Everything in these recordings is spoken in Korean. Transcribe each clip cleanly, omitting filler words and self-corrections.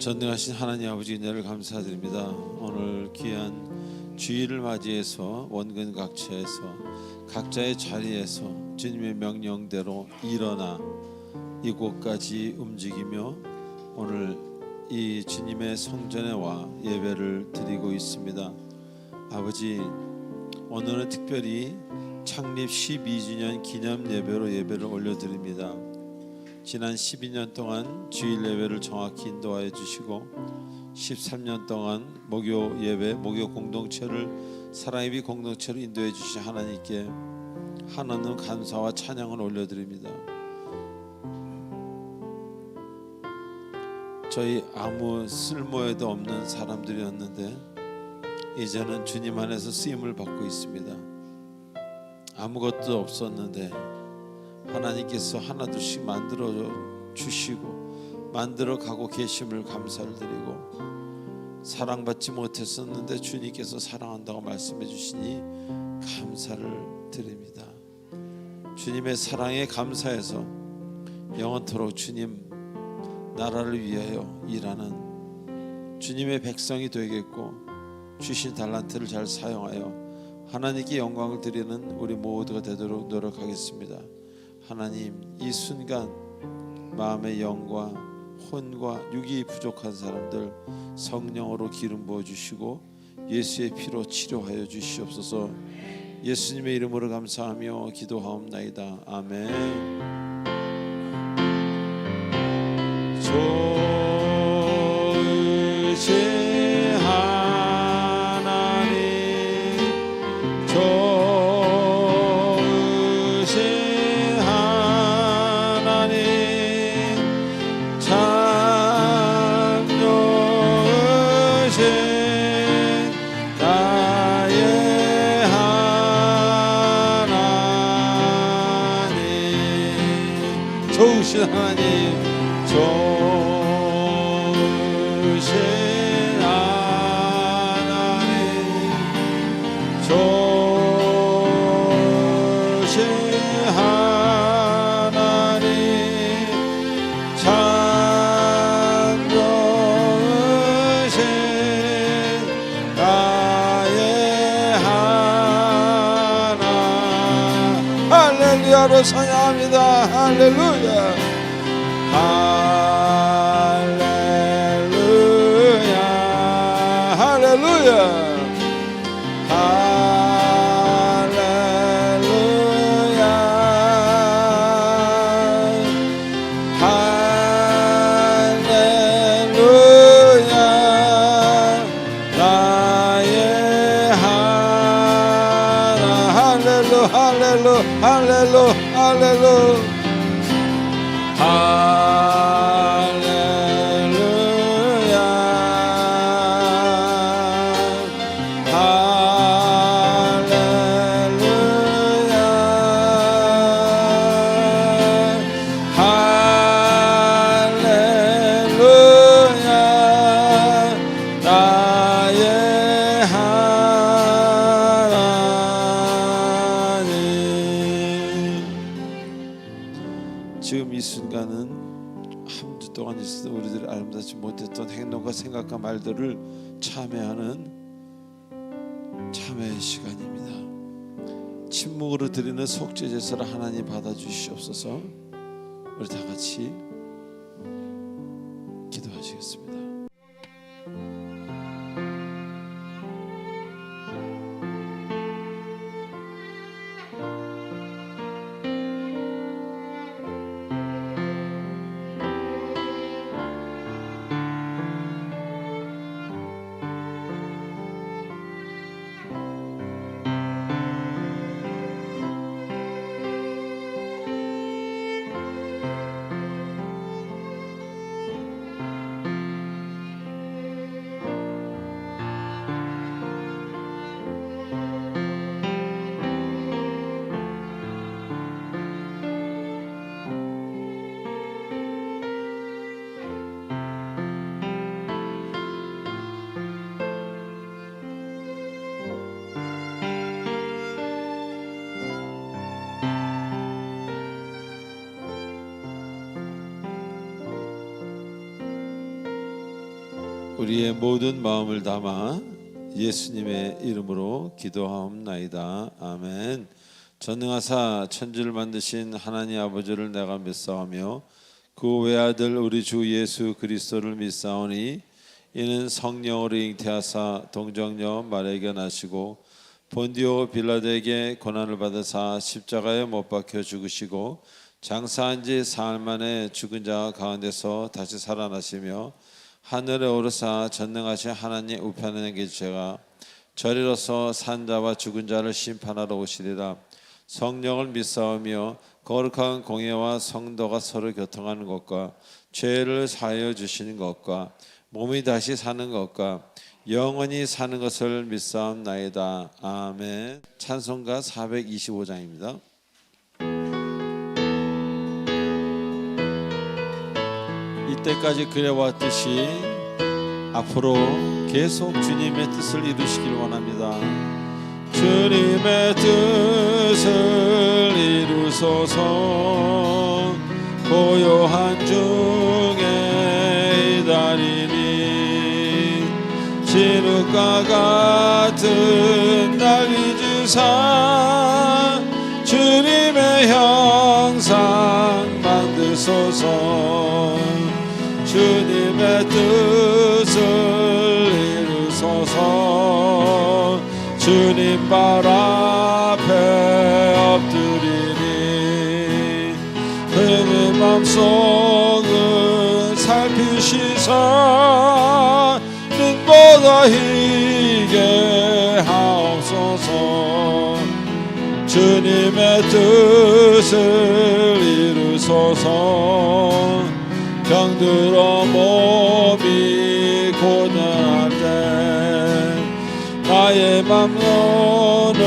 전능하신 하나님 아버지 은혜를 감사드립니다. 오늘 귀한 주일을 맞이해서 원근 각처에서 각자의 자리에서 주님의 명령대로 일어나 이곳까지 움직이며 오늘 이 주님의 성전에 와 예배를 드리고 있습니다. 아버지, 오늘은 특별히 창립 12주년 기념 예배로 예배를 올려드립니다. 지난 12년 동안 주일 예배를 정확히 인도하여 주시고 13년 동안 목요 예배, 목요 공동체를 사랑예비 공동체로 인도해 주신 하나님께 하나님 감사와 찬양을 올려드립니다. 저희 아무 쓸모에도 없는 사람들이었는데 이제는 주님 안에서 쓰임을 받고 있습니다. 아무것도 없었는데 하나님께서 하나둘씩 만들어 주시고 만들어 가고 계심을 감사를 드리고, 사랑받지 못했었는데 주님께서 사랑한다고 말씀해 주시니 감사를 드립니다. 주님의 사랑에 감사해서 영원토록 주님 나라를 위하여 일하는 주님의 백성이 되겠고, 주신 달란트를 잘 사용하여 하나님께 영광을 드리는 우리 모두가 되도록 노력하겠습니다. 하나님, 이 순간 마음의 영과 혼과 육이 부족한 사람들 성령으로 기름 부어주시고 예수의 피로 치료하여 주시옵소서. 예수님의 이름으로 감사하며 기도하옵나이다. 아멘. 좋으신 하나님, 좋으신 하나님, 참 좋으신 나의 하나님, 좋으신 하나님, 좋으신 하나님, 좋으신 하나님, 참 좋으신 나의 하나. 할렐루야로 찬양합니다. 할렐루야. 할렐루야, 할렐루야, 할렐루야, 할렐루야, 나의 하나. 할렐루, 할렐루, 할렐루, 할렐루. 할렐루야, 할렐루야, 할렐루야, 나의 하나님. 지금 이 순간은 한 주 동안 있어도 우리들이 아름답지 못했던 행동과 생각과 말들을 참회하는 참회의 시간입니다. 침묵으로 드리는 속죄 제사를 하나님 받아주시옵소서. 우리 다 같이 기도하시겠습니다. 우리의 모든 마음을 담아 예수님의 이름으로 기도하옵나이다. 아멘. 전능하사 천지를 만드신 하나님 아버지를 내가 믿사오며 그 외아들 우리 주 예수 그리스도를 믿사오니 이는 성령으로 잉태하사 동정녀 마리아에게 나시고 본디오 빌라도에게 고난을 받으사 십자가에 못 박혀 죽으시고 장사한 지 사흘 만에 죽은 자 가운데서 다시 살아나시며 하늘에 오르사 전능하신 하나님 우편에 계시다가 저리로서 산자와 죽은 자를 심판하러 오시리라. 성령을 믿사오며 거룩한 공예와 성도가 서로 교통하는 것과 죄를 사하여 주시는 것과 몸이 다시 사는 것과 영원히 사는 것을 믿사옵나이다. 아멘. 찬송가 425장입니다. 이때까지 그래왔듯이 앞으로 계속 주님의 뜻을 이루시길 원합니다. 주님의 뜻을 이루소서. 고요한 중에 기다리니 진흙과 같은 날 잊으사 주님의 형상 만드소서. 주님의 뜻을 이루소서. 주님 발 앞에 엎드리니 그의 맘속을 살피시사 눈보다 희게 하옵소서. 주님의 뜻을 이루소서. 병들어 몸이 고단할 때 나의 맘론을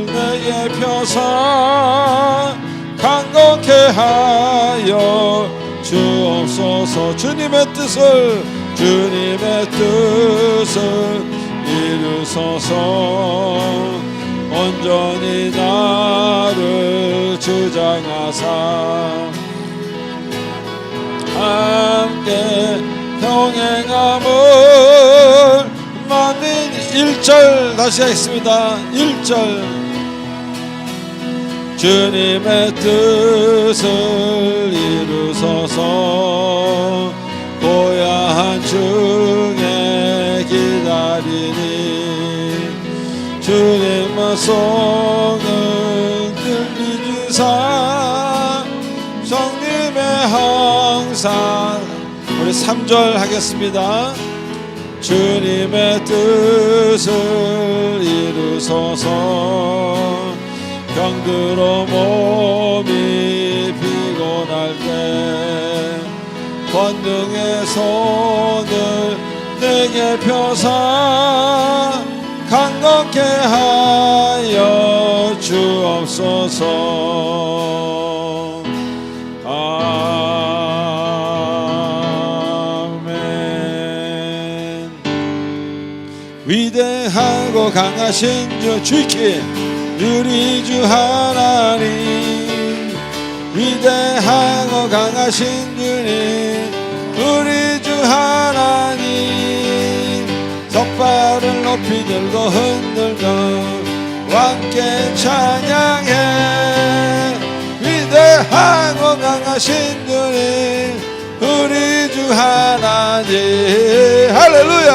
내게 펴사 강건케 하여 주옵소서. 주님의 뜻을 이루소서. 온전히 나를 주장하사 함께 동행함을 만든 1절 다시 하겠습니다. 1절 주님의 뜻을 이루소서. 고야한 중에 기다리니 주님 말씀을 들리주사 성님의 항상. 우리 3절 하겠습니다. 주님의 뜻을 이루소서. 병들어 몸이 피곤할 때 권능의 손을 내게 펴사 강건케 하여 주옵소서. 아멘. 위대하고 강하신 주 주께 우리 주 하나님. 위대하고 강하신 주님 우리 주 하나님. 깃발을 높이 들고 흔들고 함께 찬양해. 위대하고 강하신 주님 우리 주 하나님. 할렐루야.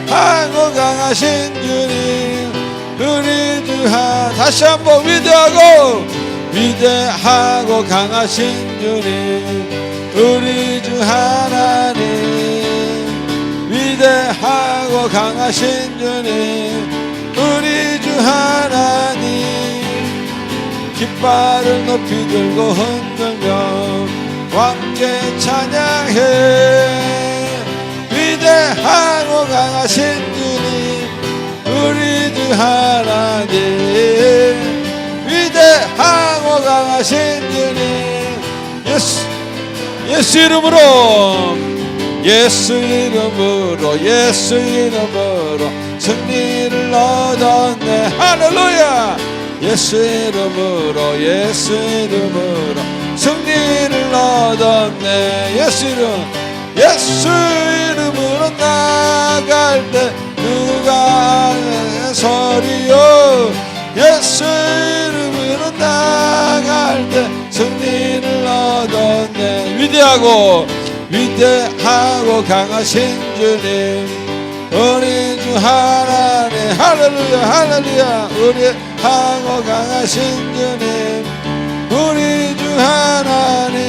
하고 강하신 주님 우리 주 하나님. 다시 한번 위대하고 강하신 주님 우리 주 하나님. 위대하고 강하신 주님 우리 주 하나님. 깃발을 높이 들고 흔들며 함께 찬양해. 위대하고 강하신 주님 우리 주 하나님. 위대하고 강하신 주님. 예수 이름으로 예수 이름으로 승리를 얻었네. 할렐루야. 예수 이름으로 승리를 얻었네. 예수 이름으로 나 나갈 때 누가 서리요 예수 이름으로 나갈 때 승리를 얻었네. 위대하고 강하신 주님 우리 주 하나님 할렐루야 할렐루야 위대하고 강하신 주님 우리 주 하나님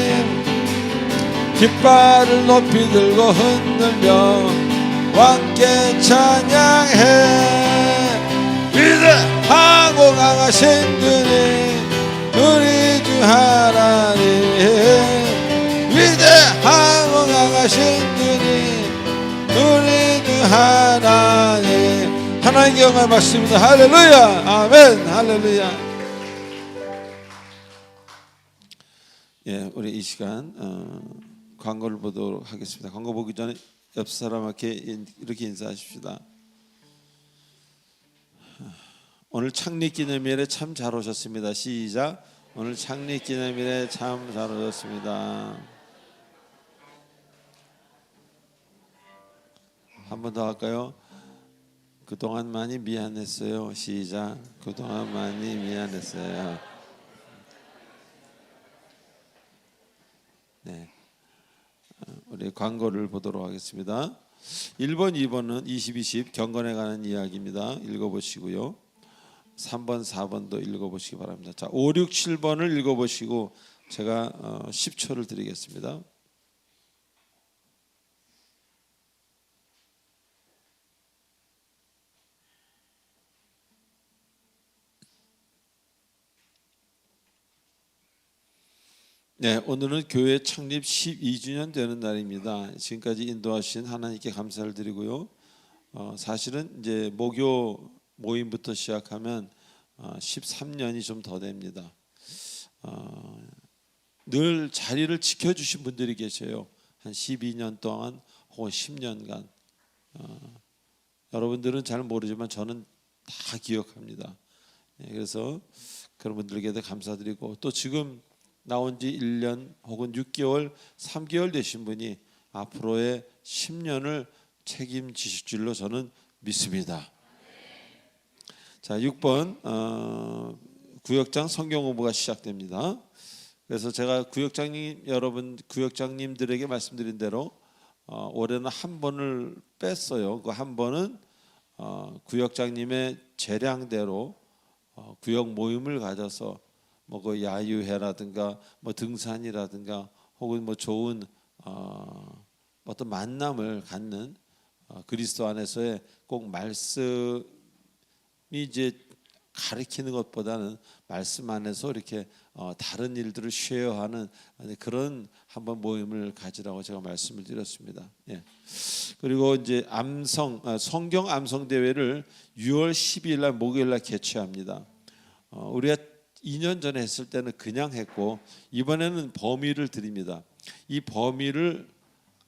깃발을 높이 들고 흔들며 왕께 찬양해. 위대하고 강하신 주님 우리 주 하나님 위대하고 강하신 주님 우리 주 하나님 하나님께 영광을 받습니다. 할렐루야 아멘 할렐루야. 예, 우리 이 시간 광고를 보도록 하겠습니다. 광고 보기 전에 옆 사람에게 이렇게 인사하십시다. 오늘 창립기념일에 참 잘 오셨습니다. 시작. 오늘 창립기념일에 참 잘 오셨습니다. 한 번 더 할까요? 그동안 많이 미안했어요. 시작. 그동안 많이 미안했어요. 네, 우리 광고를 보도록 하겠습니다. 1번, 2번은 2020 경건에 관한 이야기입니다. 읽어보시고요. 3번, 4번도 읽어보시기 바랍니다. 자, 5, 6, 7번을 읽어보시고 제가 10초를 드리겠습니다. 네, 오늘은 교회 창립 12주년 되는 날입니다. 지금까지 인도하신 하나님께 감사를 드리고요. 사실은 이제 목요 모임부터 시작하면 13년이 좀 더 됩니다. 늘 자리를 지켜주신 분들이 계셔요. 한 12년 동안 혹은 10년간. 여러분들은 잘 모르지만 저는 다 기억합니다. 그래서 그런 분들에게도 감사드리고 또 지금 나온 지 1년 혹은 6개월, 3개월 되신 분이 앞으로의 10년을 책임지실 줄로 저는 믿습니다. 자, 6번 구역장 성경 공부가 시작됩니다. 그래서 제가 구역장님들에게 말씀드린 대로 올해는 한 번을 뺐어요. 그 한 번은 구역장님의 재량대로 구역 모임을 가져서 뭐 그 야유회라든가 뭐 등산이라든가 혹은 뭐 좋은 어떤 만남을 갖는 그리스도 안에서의 꼭 말씀이 이제 가리키는 것보다는 말씀 안에서 이렇게 다른 일들을 쉐어하는 그런 한번 모임을 가지라고 제가 말씀을 드렸습니다. 예. 그리고 이제 성경 암송 대회를 6월 12일 날 목요일 날 개최합니다. 우리가 2년 전에 했을 때는 그냥 했고 이번에는 범위를 드립니다. 이 범위를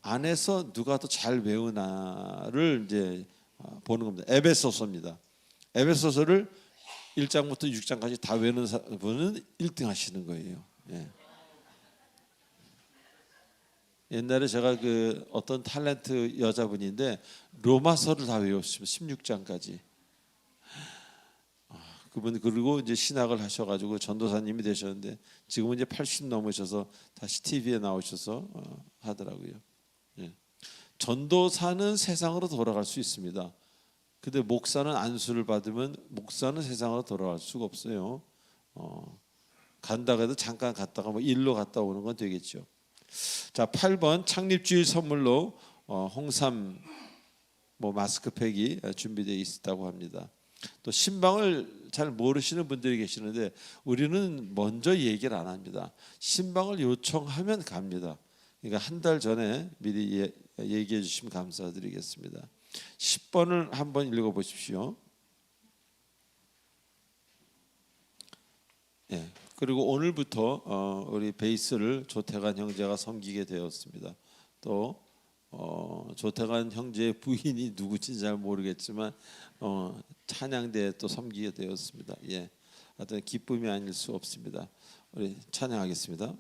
안에서 누가 더 잘 외우나를 이제 보는 겁니다. 에베소서입니다. 에베소서를 1장부터 6장까지 다 외우는 분은 1등 하시는 거예요. 예. 옛날에 제가 그 어떤 탤런트 여자분인데 로마서를 다 외웠습니다. 16장까지. 그분 그리고 이제 신학을 하셔가지고 전도사님이 되셨는데 지금은 이제 80 넘으셔서 다시 TV에 나오셔서 하더라고요. 예. 전도사는 세상으로 돌아갈 수 있습니다. 근데 목사는 안수를 받으면 목사는 세상으로 돌아갈 수가 없어요. 간다고 해도 잠깐 갔다가 뭐 일로 갔다 오는 건 되겠죠. 자, 8번 창립주일 선물로 홍삼 뭐 마스크팩이 준비되어 있다고 합니다. 또 신방을 잘 모르시는 분들이 계시는데 우리는 먼저 얘기를 안 합니다. 신방을 요청하면 갑니다. 그러니까 한 달 전에 미리 얘기해 주시면 감사드리겠습니다. 10번을 한번 읽어보십시오. 예. 그리고 오늘부터 우리 베이스를 조태관 형제가 섬기게 되었습니다. 또 조태관 형제의 부인이 누구인지 잘 모르겠지만 찬양대에 또 섬기게 되었습니다. 예, 하여튼 기쁨이 아닐 수 없습니다. 우리 찬양하겠습니다.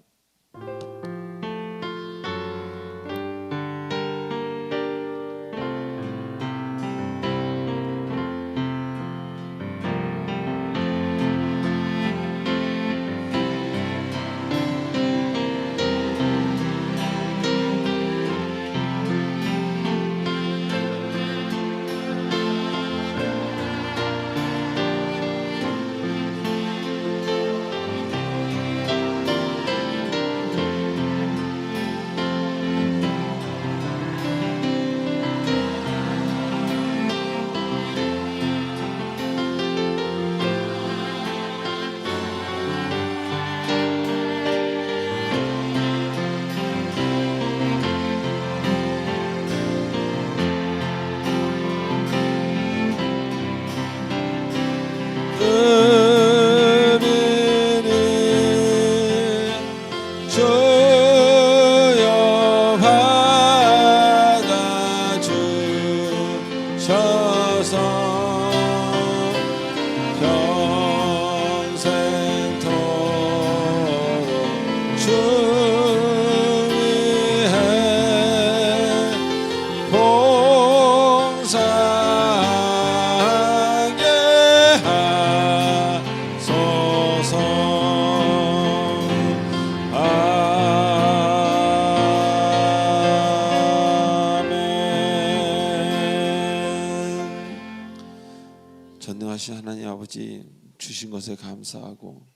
전능하신 하나님 아버지, 주신 것에 감사하고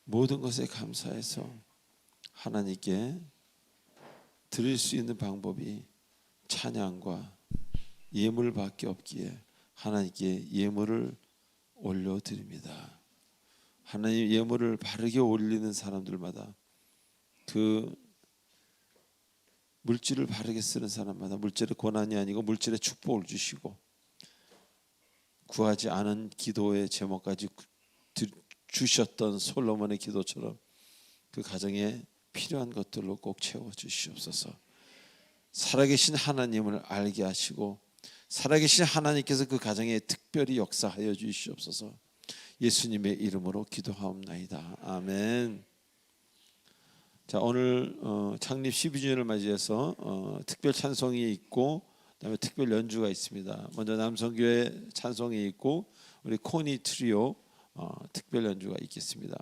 모든 것에 감사해서 하나님께 드릴 수 있는 방법이 찬양과 예물밖에 없기에 하나님께 예물을 올려드립니다. 하나님, 예물을 바르게 올리는 사람들마다, 그 물질을 바르게 쓰는 사람마다 물질의 고난이 아니고 물질의 축복을 주시고, 구하지 않은 기도의 제목까지 주셨던 솔로몬의 기도처럼 그 가정에 필요한 것들로 꼭 채워 주시옵소서. 살아계신 하나님을 알게 하시고 살아계신 하나님께서 그 가정에 특별히 역사하여 주시옵소서. 예수님의 이름으로 기도하옵나이다. 아멘. 자, 오늘 창립 12주년을 맞이해서 특별 찬송이 있고 그다음에 특별 연주가 있습니다. 먼저 남성교회 찬송이 있고 우리 코니 트리오 특별 연주가 있겠습니다.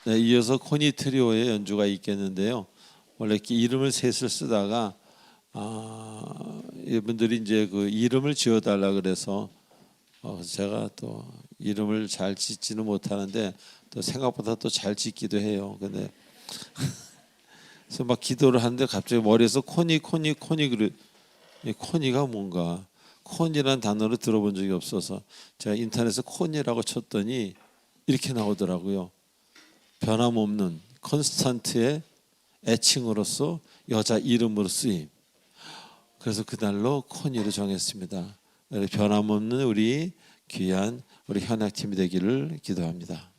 네, 이어서 코니 트리오의 연주가 있겠는데요. 원래 이렇게 이름을 셋을 쓰다가 이분들이 이제 그 이름을 지어달라 그래서 제가 또 이름을 잘 짓지는 못하는데 또 생각보다 또 잘 짓기도 해요. 근데 그래서 막 기도를 하는데 갑자기 머리에서 코니 그래. 코니가 뭔가, 코니라는 단어를 들어본 적이 없어서 제가 인터넷에 코니라고 쳤더니 이렇게 나오더라고요. 변함없는 컨스탄트의 애칭으로서 여자 이름으로 쓰임. 그래서 그날로 코니를 정했습니다. 변함없는 우리 귀한 우리 현악팀이 되기를 기도합니다.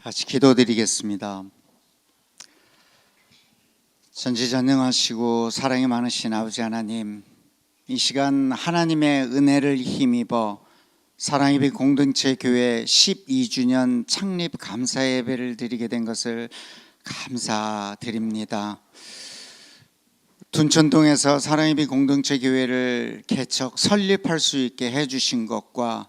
같이 기도드리겠습니다. 전지전능하시고 사랑이 많으신 아버지 하나님, 이 시간 하나님의 은혜를 힘입어 사랑예배 공동체 교회 12주년 창립 감사 예배를 드리게 된 것을 감사드립니다. 둔천동에서 사랑예배 공동체 교회를 개척 설립할 수 있게 해주신 것과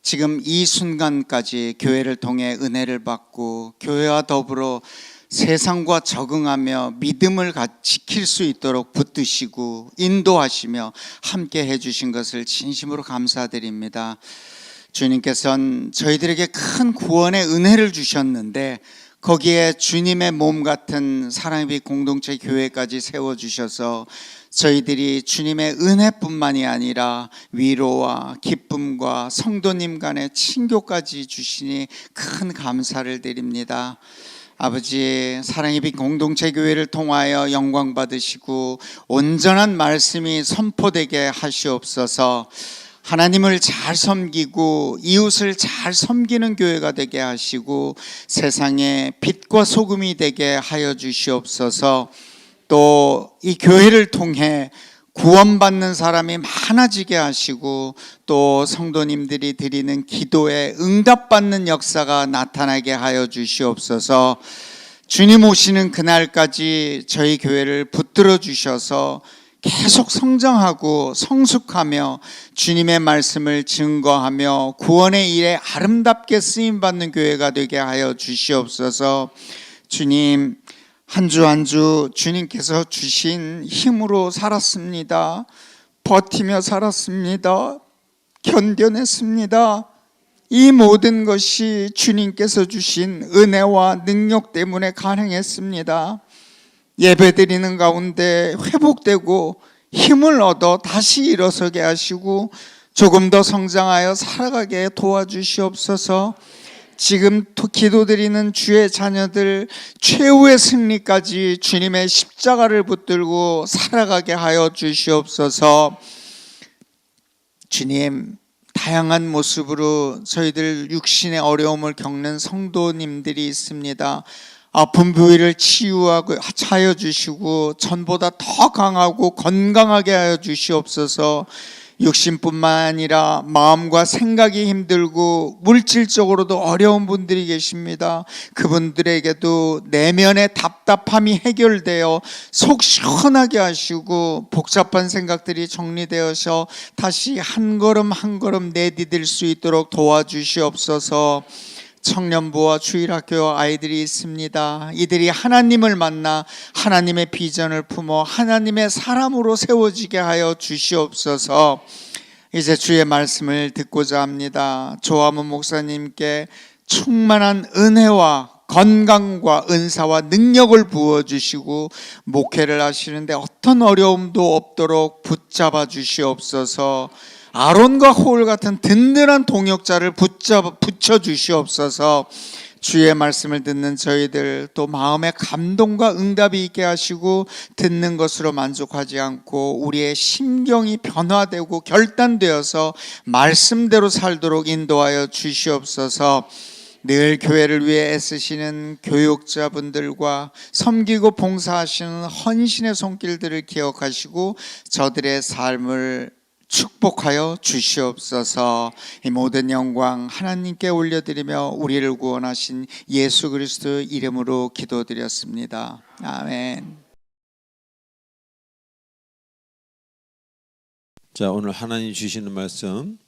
지금 이 순간까지 교회를 통해 은혜를 받고 교회와 더불어 세상과 적응하며 믿음을 지킬 수 있도록 붙드시고 인도하시며 함께 해주신 것을 진심으로 감사드립니다. 주님께서는 저희들에게 큰 구원의 은혜를 주셨는데 거기에 주님의 몸 같은 사랑예배 공동체 교회까지 세워주셔서 저희들이 주님의 은혜뿐만이 아니라 위로와 기쁨과 성도님 간의 친교까지 주시니 큰 감사를 드립니다. 아버지, 사랑예배 공동체 교회를 통하여 영광 받으시고 온전한 말씀이 선포되게 하시옵소서. 하나님을 잘 섬기고 이웃을 잘 섬기는 교회가 되게 하시고 세상에 빛과 소금이 되게 하여 주시옵소서. 또 이 교회를 통해 구원받는 사람이 많아지게 하시고 또 성도님들이 드리는 기도에 응답받는 역사가 나타나게 하여 주시옵소서. 주님 오시는 그날까지 저희 교회를 붙들어 주셔서 계속 성장하고 성숙하며 주님의 말씀을 증거하며 구원의 일에 아름답게 쓰임받는 교회가 되게 하여 주시옵소서. 주님, 한 주 한 주 주님께서 주신 힘으로 살았습니다. 버티며 살았습니다. 견뎌냈습니다. 이 모든 것이 주님께서 주신 은혜와 능력 때문에 가능했습니다. 예배드리는 가운데 회복되고 힘을 얻어 다시 일어서게 하시고 조금 더 성장하여 살아가게 도와주시옵소서. 지금 기도드리는 주의 자녀들 최후의 승리까지 주님의 십자가를 붙들고 살아가게 하여 주시옵소서. 주님, 다양한 모습으로 저희들 육신의 어려움을 겪는 성도님들이 있습니다. 아픈 부위를 치유하고 하여 주시고 전보다 더 강하고 건강하게 하여 주시옵소서. 육신뿐만 아니라 마음과 생각이 힘들고 물질적으로도 어려운 분들이 계십니다. 그분들에게도 내면의 답답함이 해결되어 속 시원하게 하시고 복잡한 생각들이 정리되어서 다시 한 걸음 한 걸음 내디딜 수 있도록 도와주시옵소서. 청년부와 주일학교 아이들이 있습니다. 이들이 하나님을 만나 하나님의 비전을 품어 하나님의 사람으로 세워지게 하여 주시옵소서. 이제 주의 말씀을 듣고자 합니다. 조화문 목사님께 충만한 은혜와 건강과 은사와 능력을 부어주시고 목회를 하시는데 어떤 어려움도 없도록 붙잡아 주시옵소서. 아론과 홀 같은 든든한 동역자를 붙여 주시옵소서. 주의 말씀을 듣는 저희들 또 마음의 감동과 응답이 있게 하시고 듣는 것으로 만족하지 않고 우리의 심경이 변화되고 결단되어서 말씀대로 살도록 인도하여 주시옵소서. 늘 교회를 위해 애쓰시는 교육자분들과 섬기고 봉사하시는 헌신의 손길들을 기억하시고 저들의 삶을 축복하여 주시옵소서. 이 모든 영광 하나님께 올려드리며 우리를 구원하신 예수 그리스도 이름으로 기도드렸습니다. 아멘. 자, 오늘 하나님 주시는 말씀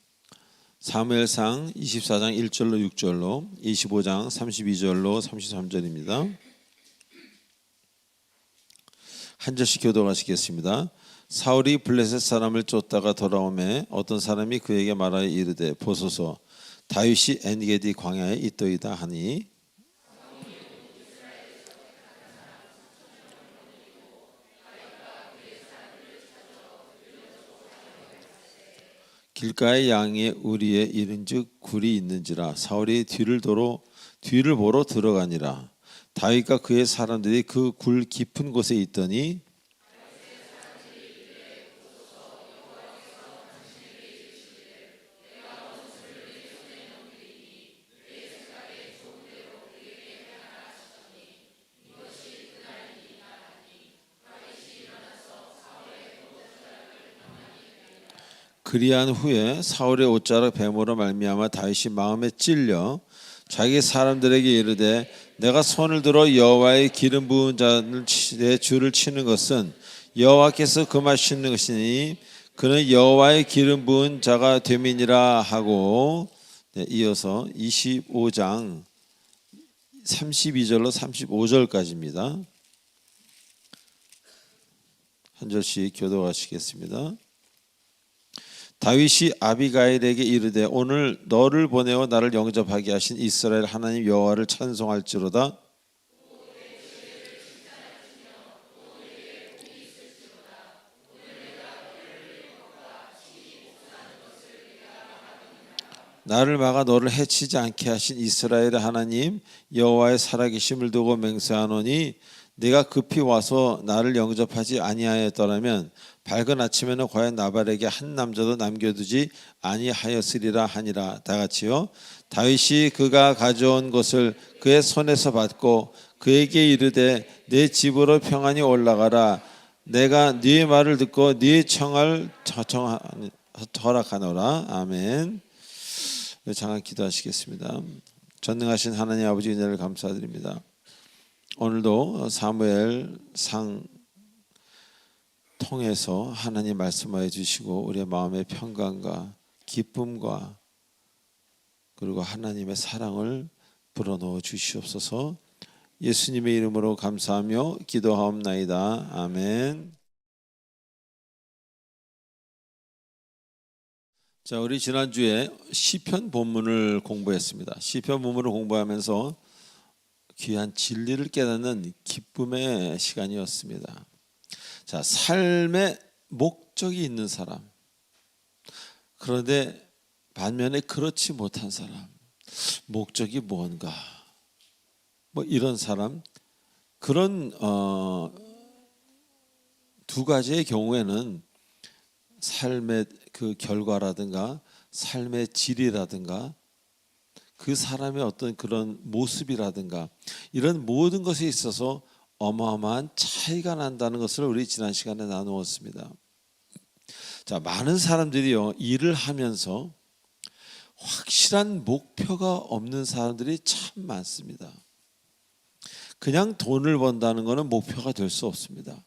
사무엘상 24장 1절로 6절로 25장 32절로 33절입니다. 한 절씩 교독하시겠습니다. 사울이 블레셋 사람을 쫓다가 돌아오매 어떤 사람이 그에게 말하여 이르되 보소서 다윗이 엔게디 광야에 있더이다 하니 길가의 양의 우리에 이른즉 굴이 있는지라 사울이 뒤를 보러 들어가니라. 다윗과 그의 사람들이 그 굴 깊은 곳에 있더니 그리한 후에 사울의 옷자락 베모로 말미암아 다윗이 마음에 찔려 자기 사람들에게 이르되 내가 손을 들어 여호와의 기름 부은 자의 줄을 치는 것은 여호와께서 금하시는 것이니 그는 여호와의 기름 부은 자가 됨이니라 하고, 이어서 25장 32절로 35절까지입니다. 한 절씩 교독하시겠습니다. 다윗이 아비가일에게 이르되 오늘 너를 보내어 나를 영접하게 하신 이스라엘 하나님 여호와를 찬송할지로다. 나를 막아 너를 해치지 않게 하신 이스라엘의 하나님 여호와의 살아계심을 두고 맹세하노니 네가 급히 와서 나를 영접하지 아니하였더라면 밝은 아침에는 과연 나발에게 한 남자도 남겨두지 아니하였으리라 하니라. 다 같이요. 다윗이 그가 가져온 것을 그의 손에서 받고 그에게 이르되 내 집으로 평안히 올라가라. 내가 네 말을 듣고 네 청을 허락하노라. 아멘. 장한 기도하시겠습니다. 전능하신 하나님 아버지 은혜를 감사드립니다. 오늘도 사무엘상 통해서 하나님 말씀하여 주시고 우리의 마음의 평강과 기쁨과 그리고 하나님의 사랑을 불어넣어 주시옵소서. 예수님의 이름으로 감사하며 기도하옵나이다. 아멘. 자, 우리 지난주에 시편 본문을 공부했습니다. 시편 본문을 공부하면서 귀한 진리를 깨닫는 기쁨의 시간이었습니다. 자, 삶의 목적이 있는 사람, 그런데 반면에 그렇지 못한 사람, 목적이 뭔가, 뭐 이런 사람, 그런 두 가지의 경우에는 삶의 그 결과라든가 삶의 질이라든가 그 사람의 어떤 그런 모습이라든가 이런 모든 것에 있어서 어마어마한 차이가 난다는 것을 우리 지난 시간에 나누었습니다. 자, 많은 사람들이요, 일을 하면서 확실한 목표가 없는 사람들이 참 많습니다. 그냥 돈을 번다는 것은 목표가 될 수 없습니다.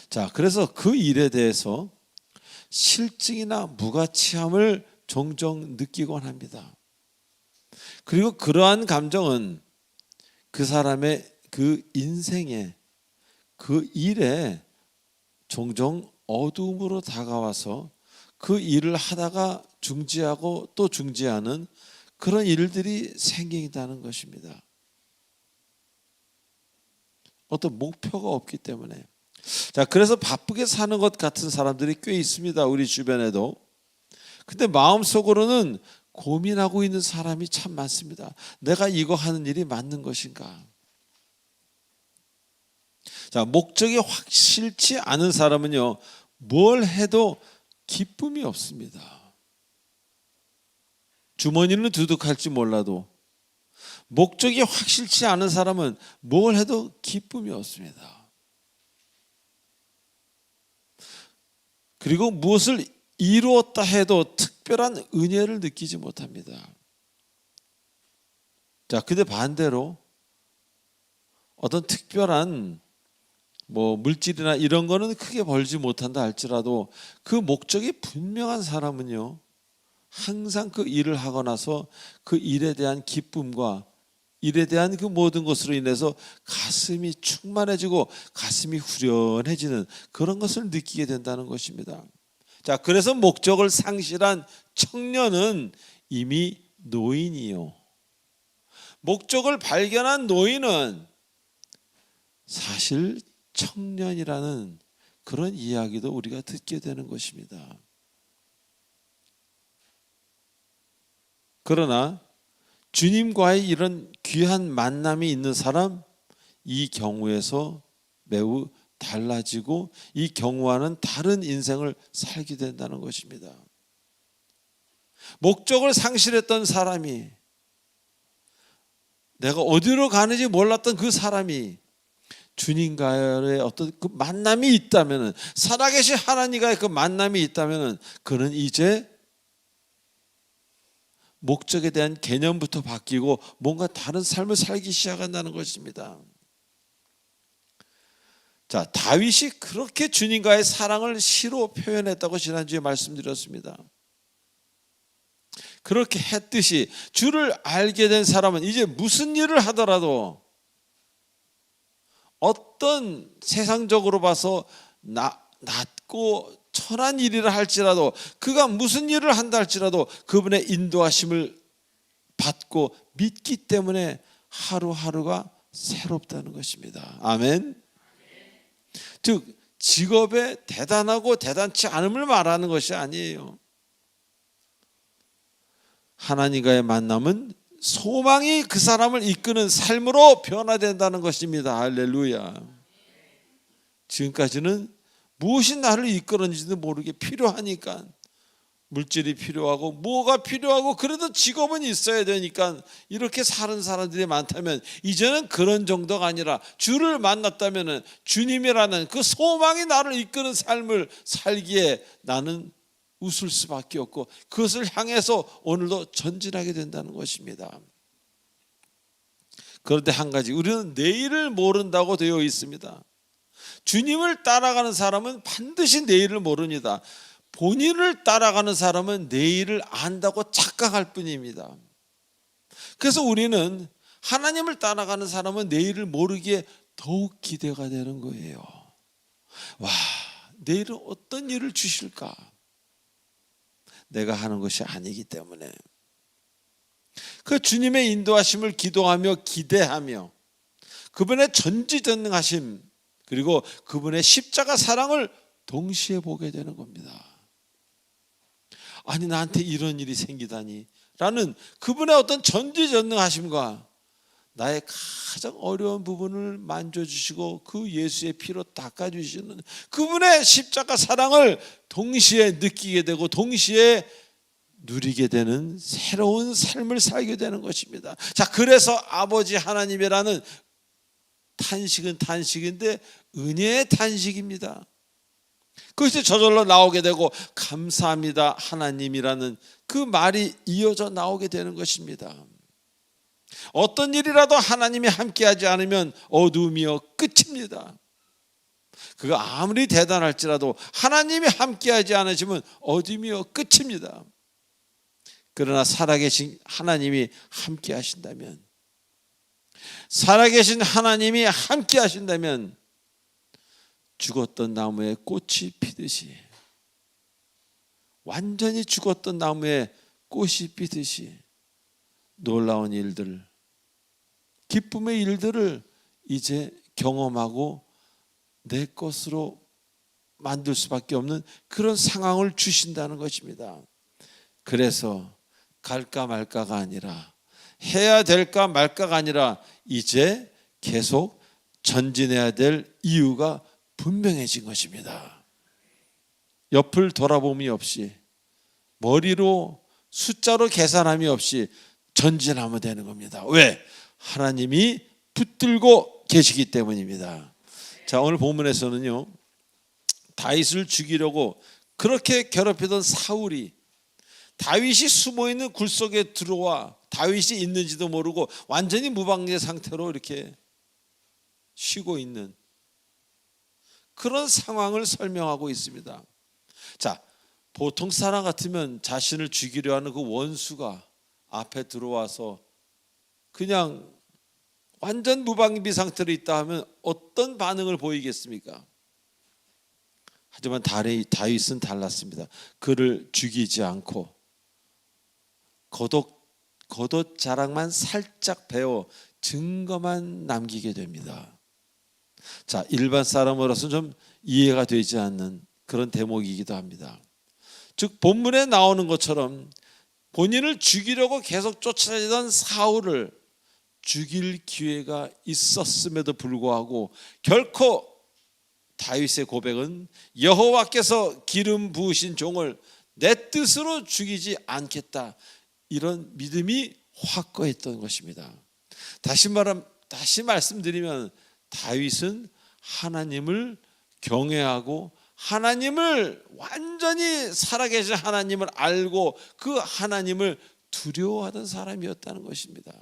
자, 그래서 그 일에 대해서 실증이나 무가치함을 종종 느끼곤 합니다. 그리고 그러한 감정은 그 사람의 그 인생에 그 일에 종종 어두움으로 다가와서 그 일을 하다가 중지하고 또 중지하는 그런 일들이 생긴다는 것입니다. 어떤 목표가 없기 때문에. 자, 그래서 바쁘게 사는 것 같은 사람들이 꽤 있습니다. 우리 주변에도. 근데 마음속으로는 고민하고 있는 사람이 참 많습니다. 내가 이거 하는 일이 맞는 것인가? 자, 목적이 확실치 않은 사람은요, 뭘 해도 기쁨이 없습니다. 주머니는 두둑할지 몰라도 목적이 확실치 않은 사람은 뭘 해도 기쁨이 없습니다. 그리고 무엇을 이루었다 해도 특별한 은혜를 느끼지 못합니다. 자, 근데 반대로 어떤 특별한 뭐 물질이나 이런 거는 크게 벌지 못한다 할지라도 그 목적이 분명한 사람은요, 항상 그 일을 하고 나서 그 일에 대한 기쁨과 일에 대한 그 모든 것으로 인해서 가슴이 충만해지고 가슴이 후련해지는 그런 것을 느끼게 된다는 것입니다. 자, 그래서 목적을 상실한 청년은 이미 노인이요, 목적을 발견한 노인은 사실 청년이라는 그런 이야기도 우리가 듣게 되는 것입니다. 그러나 주님과의 이런 귀한 만남이 있는 사람, 이 경우에서 매우 달라지고 이 경우와는 다른 인생을 살게 된다는 것입니다. 목적을 상실했던 사람이, 내가 어디로 가는지 몰랐던 그 사람이 주님과의 어떤 그 만남이 있다면은, 살아계신 하나님과의 그 만남이 있다면은, 그는 이제 목적에 대한 개념부터 바뀌고 뭔가 다른 삶을 살기 시작한다는 것입니다. 자, 다윗이 그렇게 주님과의 사랑을 시로 표현했다고 지난주에 말씀드렸습니다. 그렇게 했듯이 주를 알게 된 사람은 이제 무슨 일을 하더라도, 어떤 세상적으로 봐서 낮고 천한 일이라 할지라도, 그가 무슨 일을 한다 할지라도 그분의 인도하심을 받고 믿기 때문에 하루하루가 새롭다는 것입니다. 아멘. 즉 직업에 대단하고 대단치 않음을 말하는 것이 아니에요. 하나님과의 만남은 소망이 그 사람을 이끄는 삶으로 변화된다는 것입니다. 할렐루야. 지금까지는 무엇이 나를 이끌었는지도 모르게 필요하니까, 물질이 필요하고 뭐가 필요하고 그래도 직업은 있어야 되니까 이렇게 사는 사람들이 많다면, 이제는 그런 정도가 아니라 주를 만났다면 주님이라는 그 소망이 나를 이끄는 삶을 살기에 나는 웃을 수밖에 없고, 그것을 향해서 오늘도 전진하게 된다는 것입니다. 그런데 한 가지, 우리는 내일을 모른다고 되어 있습니다. 주님을 따라가는 사람은 반드시 내일을 모릅니다. 본인을 따라가는 사람은 내일을 안다고 착각할 뿐입니다. 그래서 우리는 하나님을 따라가는 사람은 내일을 모르기에 더욱 기대가 되는 거예요. 와, 내일은 어떤 일을 주실까? 내가 하는 것이 아니기 때문에. 그 주님의 인도하심을 기도하며 기대하며 그분의 전지전능하심, 그리고 그분의 십자가 사랑을 동시에 보게 되는 겁니다. 아니, 나한테 이런 일이 생기다니 라는 그분의 어떤 전지전능하심과 나의 가장 어려운 부분을 만져주시고 그 예수의 피로 닦아주시는 그분의 십자가 사랑을 동시에 느끼게 되고 동시에 누리게 되는 새로운 삶을 살게 되는 것입니다. 자, 그래서 아버지 하나님이라는 탄식은 탄식인데 은혜의 탄식입니다. 그것이 저절로 나오게 되고 감사합니다 하나님이라는 그 말이 이어져 나오게 되는 것입니다. 어떤 일이라도 하나님이 함께하지 않으면 어둠이여 끝입니다. 그가 아무리 대단할지라도 하나님이 함께하지 않으시면 어둠이여 끝입니다. 그러나 살아계신 하나님이 함께하신다면, 살아계신 하나님이 함께하신다면 죽었던 나무에 꽃이 피듯이, 완전히 죽었던 나무에 꽃이 피듯이 놀라운 일들, 기쁨의 일들을 이제 경험하고 내 것으로 만들 수밖에 없는 그런 상황을 주신다는 것입니다. 그래서 갈까 말까가 아니라, 해야 될까 말까가 아니라 이제 계속 전진해야 될 이유가 분명해진 것입니다. 옆을 돌아봄이 없이, 머리로 숫자로 계산함이 없이 전진하면 되는 겁니다. 왜? 하나님이 붙들고 계시기 때문입니다. 자, 오늘 본문에서는요, 다윗을 죽이려고 그렇게 괴롭히던 사울이 다윗이 숨어있는 굴 속에 들어와 다윗이 있는지도 모르고 완전히 무방비 상태로 이렇게 쉬고 있는 그런 상황을 설명하고 있습니다. 자, 보통 사람 같으면 자신을 죽이려 하는 그 원수가 앞에 들어와서 그냥 완전 무방비 상태로 있다 하면 어떤 반응을 보이겠습니까? 하지만 다윗은 달랐습니다. 그를 죽이지 않고 겉옷 자락만 살짝 베어 증거만 남기게 됩니다. 자, 일반 사람으로서는 좀 이해가 되지 않는 그런 대목이기도 합니다. 즉 본문에 나오는 것처럼 본인을 죽이려고 계속 쫓아다니던 사울을 죽일 기회가 있었음에도 불구하고 결코 다윗의 고백은 여호와께서 기름 부으신 종을 내 뜻으로 죽이지 않겠다, 이런 믿음이 확고했던 것입니다. 다시 말씀드리면 다윗은 하나님을 경외하고 하나님을 완전히 살아계신 하나님을 알고 그 하나님을 두려워하던 사람이었다는 것입니다.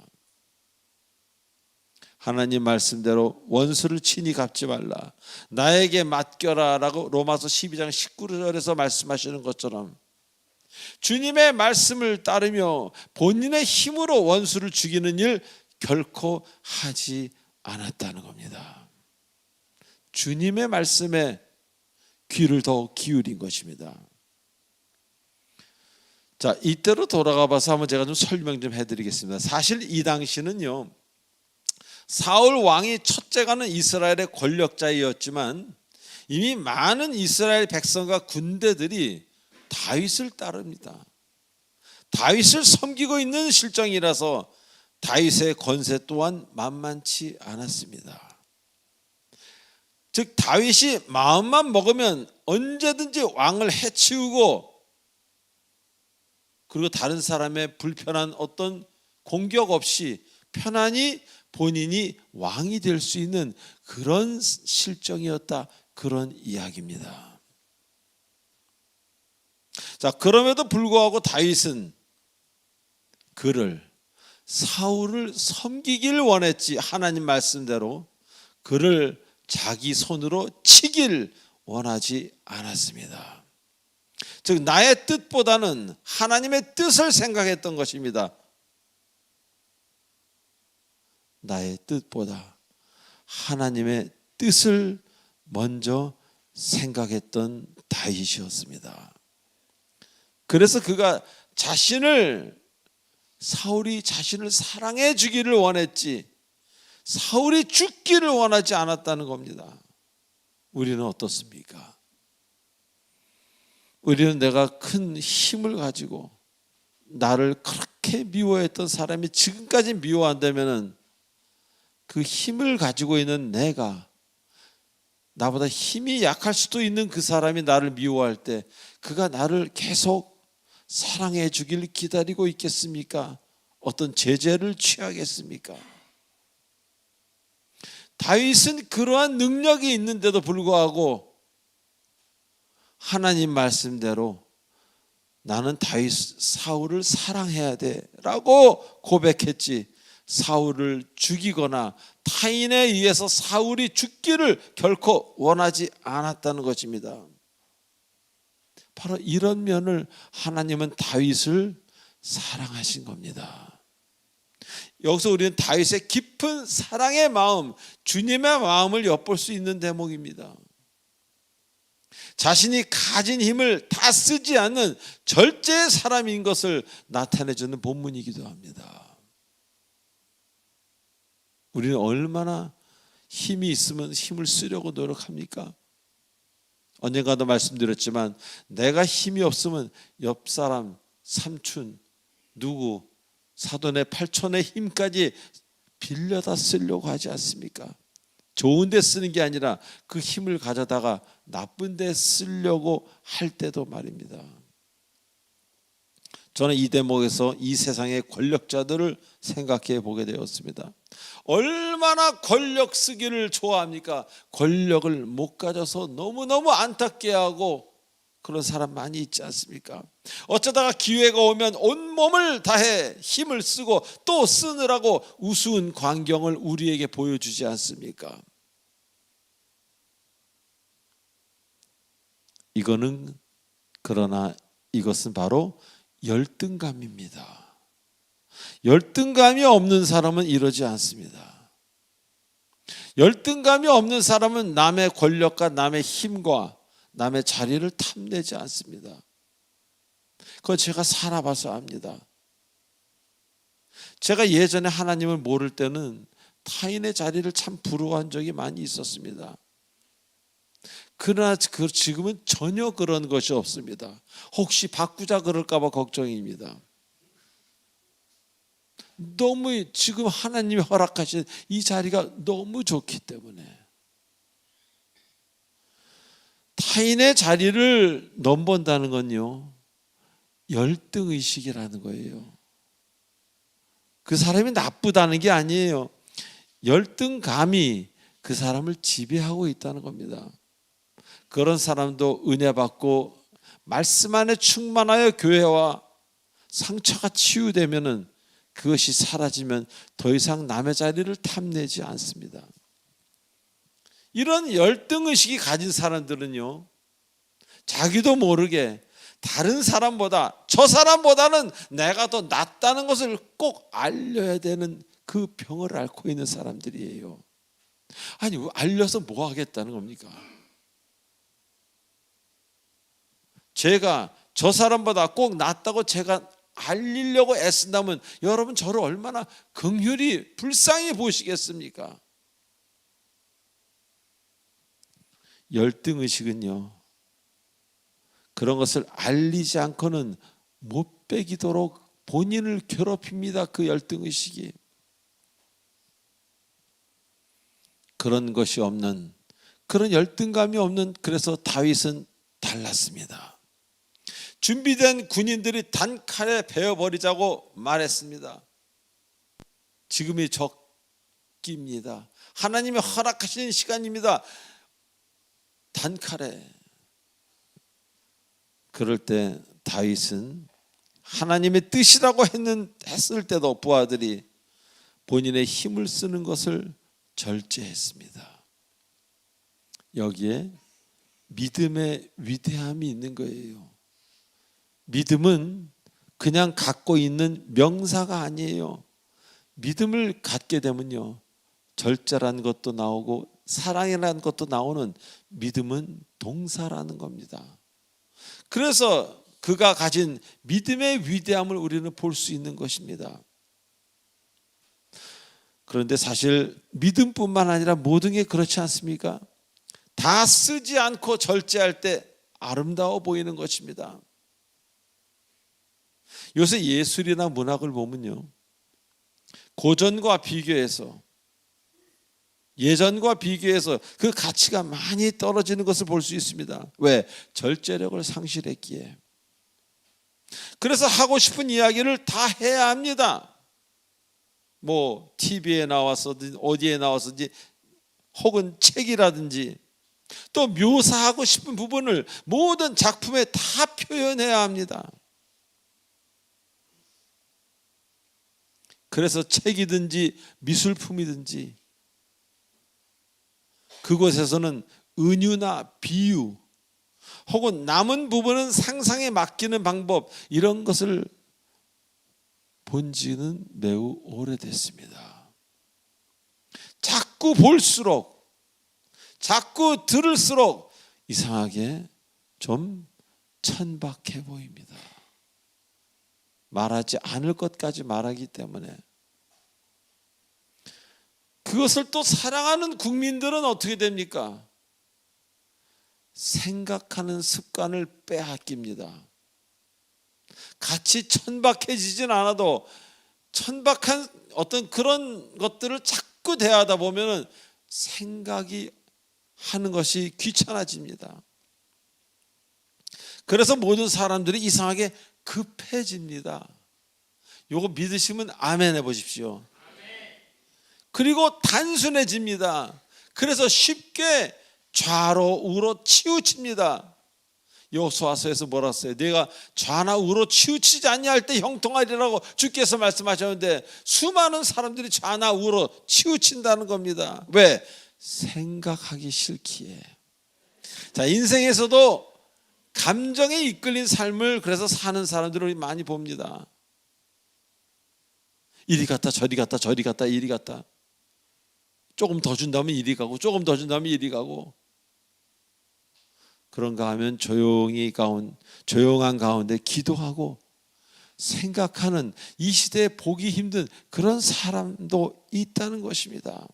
하나님 말씀대로 원수를 친히 갚지 말라, 나에게 맡겨라 라고 로마서 12장 19절에서 말씀하시는 것처럼 주님의 말씀을 따르며 본인의 힘으로 원수를 죽이는 일 결코 하지 않았다는 겁니다. 주님의 말씀에 귀를 더 기울인 것입니다. 자, 이때로 돌아가 봐서 한번 제가 좀 설명 좀 해드리겠습니다. 사실 이 당시는요, 사울 왕이 첫째가는 이스라엘의 권력자이었지만 이미 많은 이스라엘 백성과 군대들이 다윗을 따릅니다. 다윗을 섬기고 있는 실정이라서 다윗의 권세 또한 만만치 않았습니다. 즉 다윗이 마음만 먹으면 언제든지 왕을 해치우고 그리고 다른 사람의 불편한 어떤 공격 없이 편안히 본인이 왕이 될 수 있는 그런 실정이었다, 그런 이야기입니다. 자, 그럼에도 불구하고 다윗은 사울을 섬기길 원했지 하나님 말씀대로 그를 자기 손으로 치길 원하지 않았습니다. 즉 나의 뜻보다는 하나님의 뜻을 생각했던 것입니다. 나의 뜻보다 하나님의 뜻을 먼저 생각했던 다윗이었습니다. 그래서 그가 사울이 자신을 사랑해 주기를 원했지 사울이 죽기를 원하지 않았다는 겁니다. 우리는 어떻습니까? 우리는 내가 큰 힘을 가지고 나를 그렇게 미워했던 사람이 지금까지 미워한다면 그 힘을 가지고 있는 내가, 나보다 힘이 약할 수도 있는 그 사람이 나를 미워할 때 그가 나를 계속 사랑해 주길 기다리고 있겠습니까? 어떤 제재를 취하겠습니까? 다윗은 그러한 능력이 있는데도 불구하고 하나님 말씀대로 나는 사울을 사랑해야 돼 라고 고백했지, 사울을 죽이거나 타인에 의해서 사울이 죽기를 결코 원하지 않았다는 것입니다. 바로 이런 면을 하나님은 다윗을 사랑하신 겁니다. 여기서 우리는 다윗의 깊은 사랑의 마음, 주님의 마음을 엿볼 수 있는 대목입니다. 자신이 가진 힘을 다 쓰지 않는 절제의 사람인 것을 나타내주는 본문이기도 합니다. 우리는 얼마나 힘이 있으면 힘을 쓰려고 노력합니까? 언젠가도 말씀드렸지만 내가 힘이 없으면 옆 사람, 삼촌, 누구, 사돈의 팔촌의 힘까지 빌려다 쓰려고 하지 않습니까? 좋은 데 쓰는 게 아니라 그 힘을 가져다가 나쁜 데 쓰려고 할 때도 말입니다. 저는 이 대목에서 이 세상의 권력자들을 생각해 보게 되었습니다. 얼마나 권력 쓰기를 좋아합니까? 권력을 못 가져서 너무너무 안타깝게 하고 그런 사람 많이 있지 않습니까? 어쩌다가 기회가 오면 온몸을 다해 힘을 쓰고 또 쓰느라고 우스운 광경을 우리에게 보여주지 않습니까? 그러나 이것은 바로 열등감입니다. 열등감이 없는 사람은 이러지 않습니다. 열등감이 없는 사람은 남의 권력과 남의 힘과 남의 자리를 탐내지 않습니다. 그건 제가 살아봐서 압니다. 제가 예전에 하나님을 모를 때는 타인의 자리를 참 부러워한 적이 많이 있었습니다. 그러나 지금은 전혀 그런 것이 없습니다. 혹시 바꾸자 그럴까 봐 걱정입니다. 너무 지금 하나님이 허락하신 이 자리가 너무 좋기 때문에 타인의 자리를 넘본다는 건요, 열등의식이라는 거예요. 그 사람이 나쁘다는 게 아니에요. 열등감이 그 사람을 지배하고 있다는 겁니다. 그런 사람도 은혜 받고 말씀 안에 충만하여 교회와 상처가 치유되면은 그것이 사라지면 더 이상 남의 자리를 탐내지 않습니다. 이런 열등의식이 가진 사람들은요, 자기도 모르게 다른 사람보다, 저 사람보다는 내가 더 낫다는 것을 꼭 알려야 되는 그 병을 앓고 있는 사람들이에요. 아니, 알려서 뭐 하겠다는 겁니까? 제가 저 사람보다 꼭 낫다고 제가 알리려고 애쓴다면 여러분 저를 얼마나 긍휼히 불쌍히 보시겠습니까? 열등의식은요, 그런 것을 알리지 않고는 못 빼기도록 본인을 괴롭힙니다. 그 열등의식이. 그런 것이 없는, 그런 열등감이 없는, 그래서 다윗은 달랐습니다. 준비된 군인들이 단칼에 베어버리자고 말했습니다. 지금이 적기입니다. 하나님이 허락하시는 시간입니다. 단칼에. 그럴 때 다윗은 하나님의 뜻이라고 했을 때도 부하들이 본인의 힘을 쓰는 것을 절제했습니다. 여기에 믿음의 위대함이 있는 거예요. 믿음은 그냥 갖고 있는 명사가 아니에요. 믿음을 갖게 되면요, 절제라는 것도 나오고 사랑이라는 것도 나오는, 믿음은 동사라는 겁니다. 그래서 그가 가진 믿음의 위대함을 우리는 볼 수 있는 것입니다. 그런데 사실 믿음뿐만 아니라 모든 게 그렇지 않습니까? 다 쓰지 않고 절제할 때 아름다워 보이는 것입니다. 요새 예술이나 문학을 보면요, 고전과 비교해서, 예전과 비교해서 그 가치가 많이 떨어지는 것을 볼 수 있습니다. 왜? 절제력을 상실했기에. 그래서 하고 싶은 이야기를 다 해야 합니다. 뭐 TV에 나와서든지 어디에 나와서든지, 혹은 책이라든지, 또 묘사하고 싶은 부분을 모든 작품에 다 표현해야 합니다. 그래서 책이든지 미술품이든지 그곳에서는 은유나 비유, 혹은 남은 부분은 상상에 맡기는 방법, 이런 것을 본 지는 매우 오래됐습니다. 자꾸 볼수록, 자꾸 들을수록 이상하게 좀 천박해 보입니다. 말하지 않을 것까지 말하기 때문에. 그것을 또 사랑하는 국민들은 어떻게 됩니까? 생각하는 습관을 빼앗깁니다. 같이 천박해지진 않아도 천박한 어떤 그런 것들을 자꾸 대하다 보면 생각이 하는 것이 귀찮아집니다. 그래서 모든 사람들이 이상하게 급해집니다. 요거 믿으시면 아멘 해보십시오. 그리고 단순해집니다. 그래서 쉽게 좌로 우로 치우칩니다. 여호수아서에서 뭐라 했어요? 내가 좌나 우로 치우치지 않냐 할 때 형통하리라고 주께서 말씀하셨는데, 수많은 사람들이 좌나 우로 치우친다는 겁니다. 왜? 생각하기 싫기에. 자, 인생에서도 감정에 이끌린 삶을 그래서 사는 사람들을 많이 봅니다. 이리 갔다 저리 갔다 저리 갔다 이리 갔다. 조금 더 준다면 이리 가고, 조금 더 준다면 이리 가고. 그런가 하면 조용한 가운데 기도하고 생각하는, 이 시대에 보기 힘든 그런 사람도 있다는 것입니다.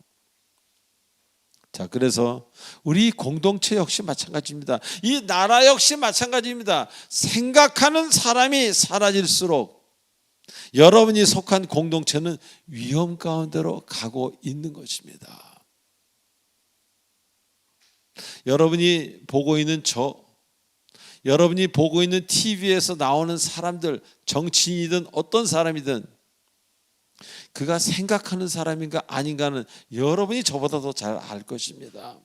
자, 그래서 우리 공동체 역시 마찬가지입니다. 이 나라 역시 마찬가지입니다. 생각하는 사람이 사라질수록 여러분이 속한 공동체는 위험 가운데로 가고 있는 것입니다. 여러분이 보고 있는 여러분이 보고 있는 TV에서 나오는 사람들, 정치인이든 어떤 사람이든 그가 생각하는 사람인가 아닌가는 여러분이 저보다 더 잘 알 것입니다.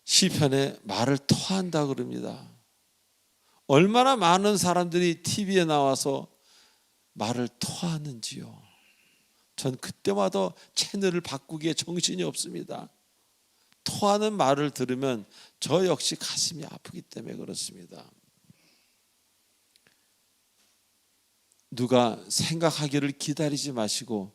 시편에 말을 토한다 그럽니다. 얼마나 많은 사람들이 TV에 나와서 말을 토하는지요. 전 그때마다 채널을 바꾸기에 정신이 없습니다. 토하는 말을 들으면 저 역시 가슴이 아프기 때문에 그렇습니다. 누가 생각하기를 기다리지 마시고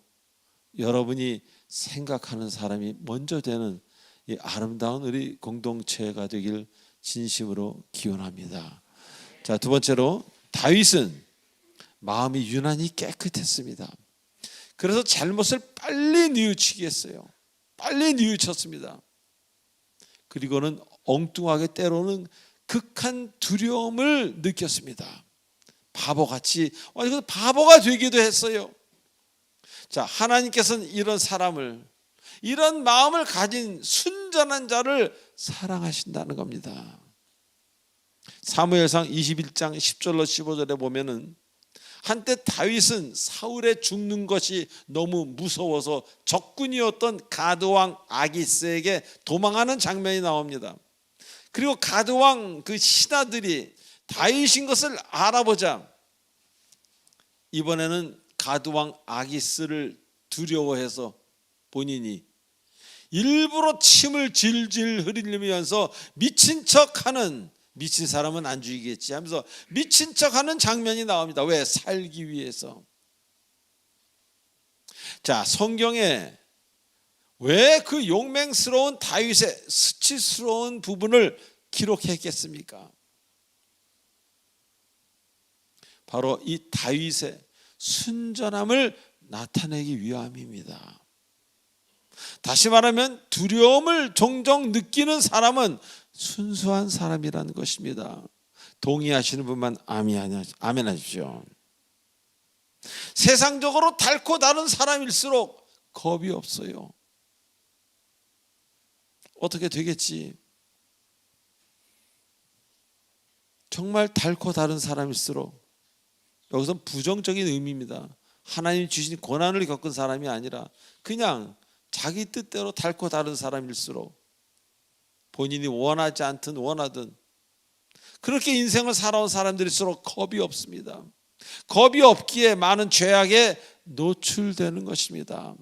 여러분이 생각하는 사람이 먼저 되는 이 아름다운 우리 공동체가 되길 진심으로 기원합니다. 자, 두 번째로 다윗은 마음이 유난히 깨끗했습니다. 그래서 잘못을 빨리 뉘우치게 했어요. 빨리 뉘우쳤습니다. 그리고는 엉뚱하게 때로는 극한 두려움을 느꼈습니다. 바보같이 바보가 되기도 했어요. 자, 하나님께서는 이런 사람을, 이런 마음을 가진 순전한 자를 사랑하신다는 겁니다. 사무엘상 21장 10절로 15절에 보면은 한때 다윗은 사울의 죽는 것이 너무 무서워서 적군이었던 가드왕 아기스에게 도망하는 장면이 나옵니다. 그리고 가드왕 그 신하들이 다윗인 것을 알아보자 이번에는 가드왕 아기스를 두려워해서 본인이 일부러 침을 질질 흘리면서 미친 척하는, 미친 사람은 안 죽이겠지 하면서 미친 척하는 장면이 나옵니다. 왜? 살기 위해서. 자, 성경에 왜 그 용맹스러운 다윗의 수치스러운 부분을 기록했겠습니까? 바로 이 다윗의 순전함을 나타내기 위함입니다. 다시 말하면 두려움을 종종 느끼는 사람은 순수한 사람이라는 것입니다. 동의하시는 분만 아멘 하십시오. 세상적으로 닳고 다른 사람일수록 겁이 없어요. 어떻게 되겠지? 정말 닳고 다른 사람일수록, 여기서 부정적인 의미입니다. 하나님 주신 고난을 겪은 사람이 아니라 그냥 자기 뜻대로 닳고 다른 사람일수록 본인이 원하지 않든 원하든 그렇게 인생을 살아온 사람들일수록 겁이 없습니다. 겁이 없기에 많은 죄악에 노출되는 것입니다.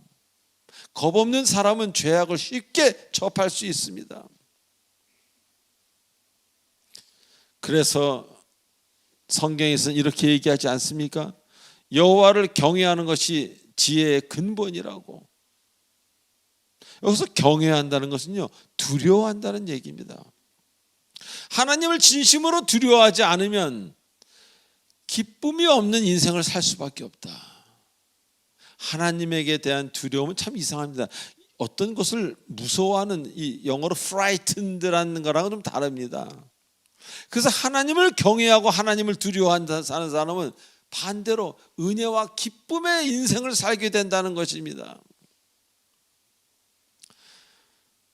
겁 없는 사람은 죄악을 쉽게 접할 수 있습니다. 그래서 성경에서는 이렇게 얘기하지 않습니까? 여호와를 경외하는 것이 지혜의 근본이라고. 여기서 경외한다는 것은요, 두려워한다는 얘기입니다. 하나님을 진심으로 두려워하지 않으면 기쁨이 없는 인생을 살 수밖에 없다. 하나님에게 대한 두려움은 참 이상합니다. 어떤 것을 무서워하는, 이 영어로 frightened라는 거랑은 좀 다릅니다. 그래서 하나님을 경외하고 하나님을 두려워하는 사람은 반대로 은혜와 기쁨의 인생을 살게 된다는 것입니다.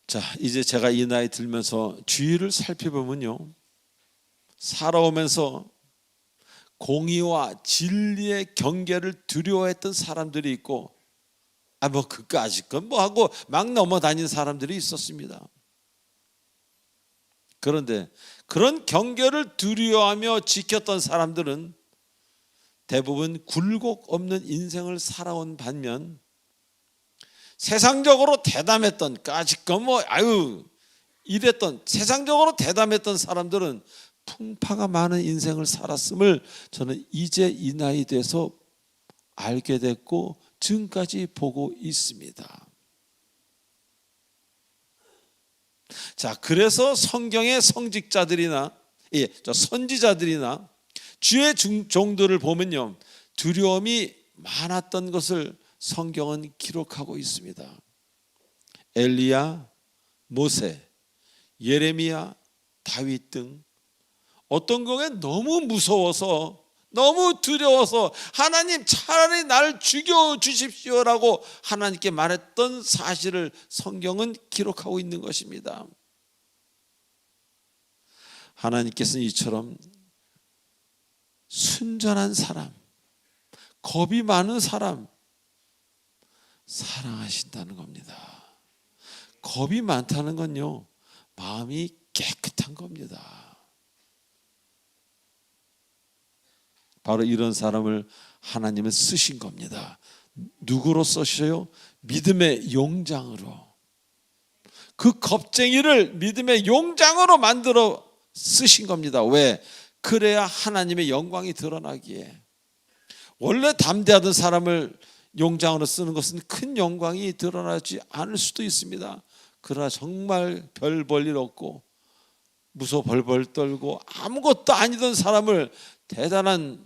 자, 이제 제가 이 나이 들면서 주위를 살펴보면요, 살아오면서 공의와 진리의 경계를 두려워했던 사람들이 있고, 그까짓 건 뭐 하고 막 넘어다닌 사람들이 있었습니다. 그런데 그런 경계를 두려워하며 지켰던 사람들은 대부분 굴곡 없는 인생을 살아온 반면, 세상적으로 대담했던, 까짓거 이랬던 세상적으로 대담했던 사람들은 풍파가 많은 인생을 살았음을 저는 이제 이 나이 돼서 알게 됐고 지금까지 보고 있습니다. 자, 그래서 성경의 성직자들이나 선지자들이나 주의 종들을 보면요, 두려움이 많았던 것을 성경은 기록하고 있습니다. 엘리야, 모세, 예레미야, 다윗 등 어떤 경우에 너무 무서워서, 너무 두려워서 하나님 차라리 날 죽여주십시오라고 하나님께 말했던 사실을 성경은 기록하고 있는 것입니다. 하나님께서는 이처럼 순전한 사람, 겁이 많은 사람 사랑하신다는 겁니다. 겁이 많다는 건요, 마음이 깨끗한 겁니다. 바로 이런 사람을 하나님은 쓰신 겁니다. 누구로 쓰셔요? 믿음의 용장으로. 그 겁쟁이를 믿음의 용장으로 만들어 쓰신 겁니다. 왜? 그래야 하나님의 영광이 드러나기에. 원래 담대하던 사람을 용장으로 쓰는 것은 큰 영광이 드러나지 않을 수도 있습니다. 그러나 정말 별 볼 일 없고 무서워 벌벌 떨고 아무것도 아니던 사람을 대단한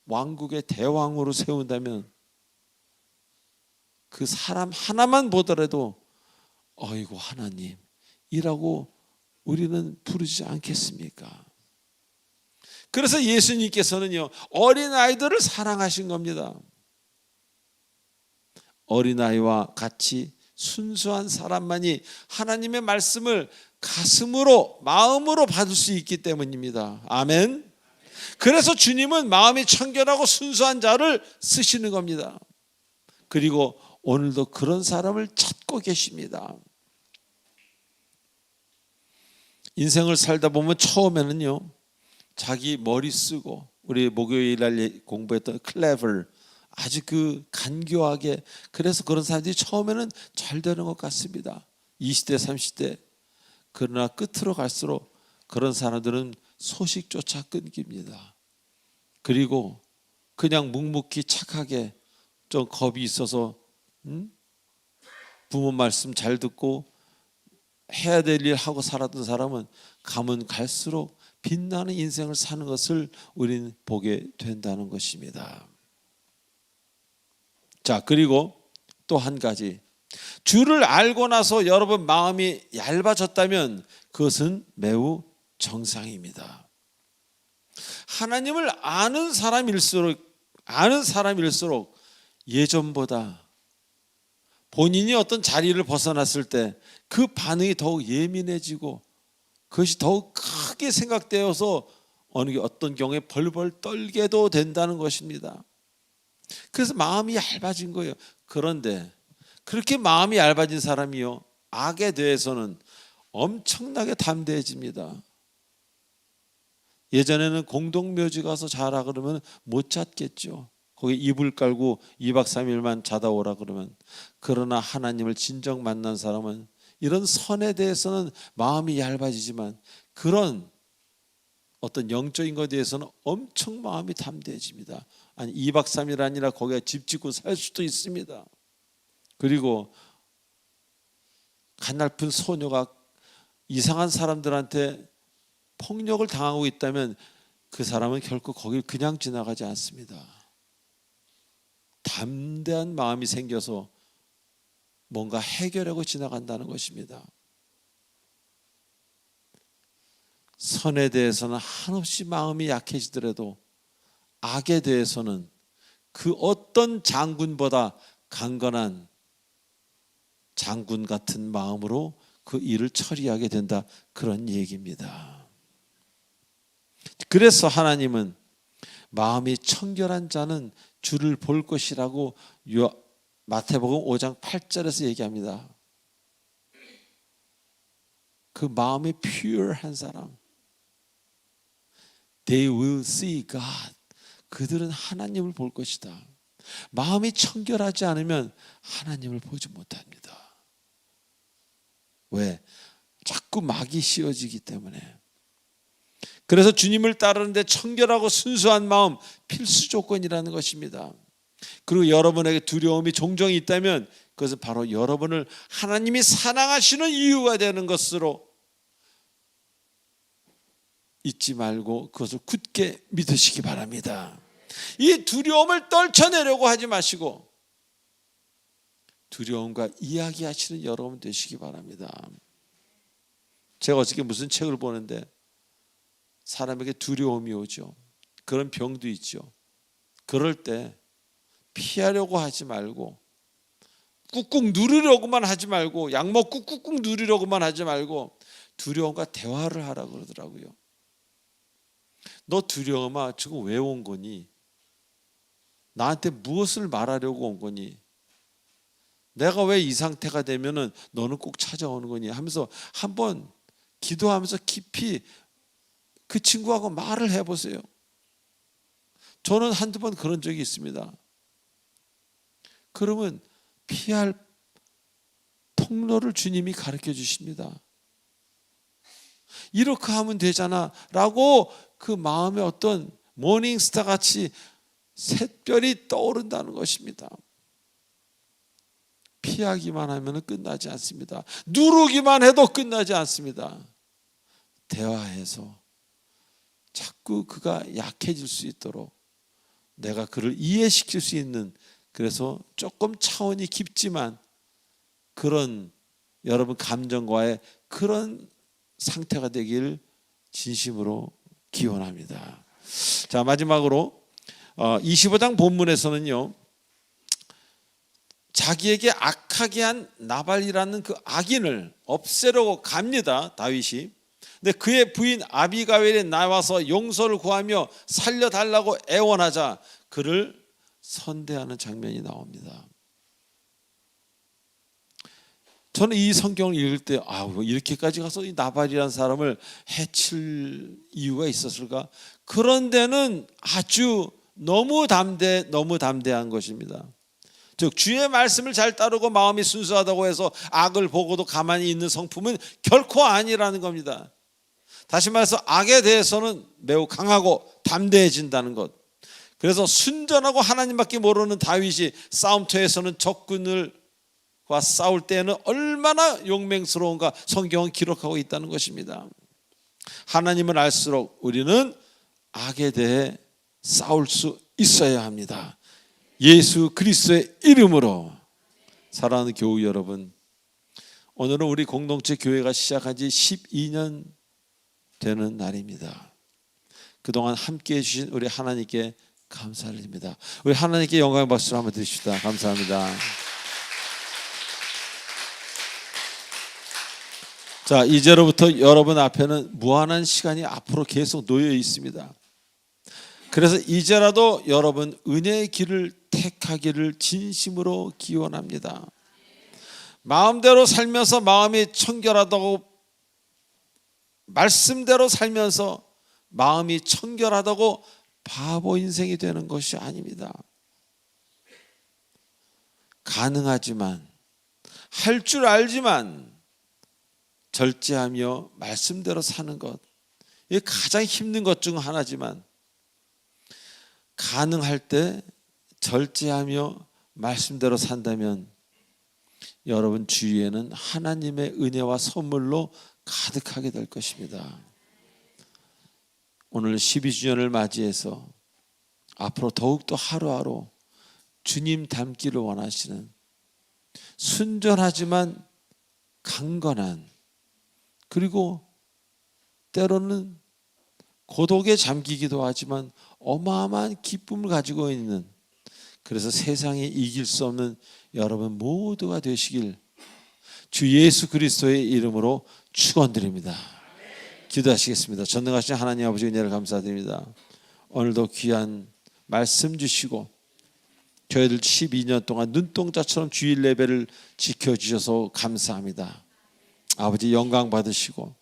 왕국의 대왕으로 세운다면 그 사람 하나만 보더라도 어이구 하나님이라고 우리는 부르지 않겠습니까? 그래서 예수님께서는요, 어린아이들을 사랑하신 겁니다. 어린아이와 같이 순수한 사람만이 하나님의 말씀을 가슴으로, 마음으로 받을 수 있기 때문입니다. 아멘. 그래서 주님은 마음이 청결하고 순수한 자를 쓰시는 겁니다. 그리고 오늘도 그런 사람을 찾고 계십니다. 인생을 살다 보면 처음에는요, 자기 머리 쓰고, 우리 목요일 날 공부했던 클레버, 아주 그 간교하게, 그래서 그런 사람들이 처음에는 잘 되는 것 같습니다. 20대 30대. 그러나 끝으로 갈수록 그런 사람들은 소식조차 끊깁니다. 그리고 그냥 묵묵히 착하게 좀 겁이 있어서 부모 말씀 잘 듣고 해야 될 일 하고 살았던 사람은 가면 갈수록 빛나는 인생을 사는 것을 우리는 보게 된다는 것입니다. 자, 그리고 또 한 가지, 주를 알고 나서 여러분 마음이 얇아졌다면 그것은 매우 정상입니다. 하나님을 아는 사람일수록 예전보다 본인이 어떤 자리를 벗어났을 때 그 반응이 더욱 예민해지고 그것이 더욱 크게 생각되어서 어떤 경우에 벌벌 떨게도 된다는 것입니다. 그래서 마음이 얇아진 거예요. 그런데 그렇게 마음이 얇아진 사람이요, 악에 대해서는 엄청나게 담대해집니다. 예전에는 공동묘지 가서 자라 그러면 못 잤겠죠. 거기 이불 깔고 2박 3일만 자다 오라 그러면. 그러나 하나님을 진정 만난 사람은 이런 선에 대해서는 마음이 얇아지지만 그런 어떤 영적인 것에 대해서는 엄청 마음이 담대해집니다. 아니 2박 3일 아니라 거기에 집 짓고 살 수도 있습니다. 그리고 가냘픈 소녀가 이상한 사람들한테 폭력을 당하고 있다면 그 사람은 결코 거길 그냥 지나가지 않습니다. 담대한 마음이 생겨서 뭔가 해결하고 지나간다는 것입니다. 선에 대해서는 한없이 마음이 약해지더라도 악에 대해서는 그 어떤 장군보다 강건한 장군 같은 마음으로 그 일을 처리하게 된다, 그런 얘기입니다. 그래서 하나님은 마음이 청결한 자는 주를 볼 것이라고 마태복음 5장 8절에서 얘기합니다. 그 마음이 pure한 사람, they will see God. 그들은 하나님을 볼 것이다. 마음이 청결하지 않으면 하나님을 보지 못합니다. 왜? 자꾸 막이 씌워지기 때문에. 그래서 주님을 따르는데 청결하고 순수한 마음 필수 조건이라는 것입니다. 그리고 여러분에게 두려움이 종종 있다면 그것은 바로 여러분을 하나님이 사랑하시는 이유가 되는 것으로 잊지 말고 그것을 굳게 믿으시기 바랍니다. 이 두려움을 떨쳐내려고 하지 마시고 두려움과 이야기하시는 여러분 되시기 바랍니다. 제가 어저께 무슨 책을 보는데 사람에게 두려움이 오죠. 그런 병도 있죠. 그럴 때 피하려고 하지 말고 꾹꾹 누르려고만 하지 말고 약 먹고 꾹꾹 누르려고만 하지 말고 두려움과 대화를 하라고 그러더라고요. 너 두려움아 지금 왜 온 거니? 나한테 무엇을 말하려고 온 거니? 내가 왜 이 상태가 되면은 너는 꼭 찾아오는 거니? 하면서 한번 기도하면서 깊이 그 친구하고 말을 해보세요. 저는 한두 번 그런 적이 있습니다. 그러면 피할 통로를 주님이 가르쳐 주십니다. 이렇게 하면 되잖아 라고 그 마음에 어떤 모닝스타 같이 샛별이 떠오른다는 것입니다. 피하기만 하면 끝나지 않습니다. 누르기만 해도 끝나지 않습니다. 대화해서 자꾸 그가 약해질 수 있도록 내가 그를 이해시킬 수 있는, 그래서 조금 차원이 깊지만 그런 여러분 감정과의 그런 상태가 되길 진심으로 기원합니다. 자, 마지막으로 25장 본문에서는요, 자기에게 악하게 한 나발이라는 그 악인을 없애려고 갑니다, 다윗이. 근데 그의 부인 아비가일이 나와서 용서를 구하며 살려달라고 애원하자 그를 선대하는 장면이 나옵니다. 저는 이 성경을 읽을 때 이렇게까지 가서 이 나발이라는 사람을 해칠 이유가 있었을까? 그런 데는 아주 너무 담대한 것입니다. 즉 주의 말씀을 잘 따르고 마음이 순수하다고 해서 악을 보고도 가만히 있는 성품은 결코 아니라는 겁니다. 다시 말해서 악에 대해서는 매우 강하고 담대해진다는 것. 그래서 순전하고 하나님밖에 모르는 다윗이 싸움터에서는 적군과 싸울 때에는 얼마나 용맹스러운가 성경은 기록하고 있다는 것입니다. 하나님을 알수록 우리는 악에 대해 싸울 수 있어야 합니다. 예수 그리스도의 이름으로. 사랑하는 교우 여러분, 오늘은 우리 공동체 교회가 시작한 지 12년 되는 날입니다. 그동안 함께해 주신 우리 하나님께 감사를 드립니다. 우리 하나님께 영광의 박수를 한번 드립시다. 감사합니다. 자, 이제로부터 여러분 앞에는 무한한 시간이 앞으로 계속 놓여 있습니다. 그래서 이제라도 여러분 은혜의 길을 택하기를 진심으로 기원합니다. 마음대로 살면서 마음이 청결하다고, 말씀대로 살면서 마음이 청결하다고 바보 인생이 되는 것이 아닙니다. 가능하지만, 할 줄 알지만 절제하며 말씀대로 사는 것, 이게 가장 힘든 것 중 하나지만 가능할 때 절제하며 말씀대로 산다면 여러분 주위에는 하나님의 은혜와 선물로 가득하게 될 것입니다. 오늘 12주년을 맞이해서 앞으로 더욱더 하루하루 주님 닮기를 원하시는 순전하지만 강건한, 그리고 때로는 고독에 잠기기도 하지만 어마어마한 기쁨을 가지고 있는, 그래서 세상에 이길 수 없는 여러분 모두가 되시길 주 예수 그리스도의 이름으로 축원드립니다. 기도하시겠습니다. 전능하신 하나님 아버지 은혜를 감사드립니다. 오늘도 귀한 말씀 주시고 저희들 12년 동안 눈동자처럼 주일 예배를 지켜주셔서 감사합니다. 아버지 영광 받으시고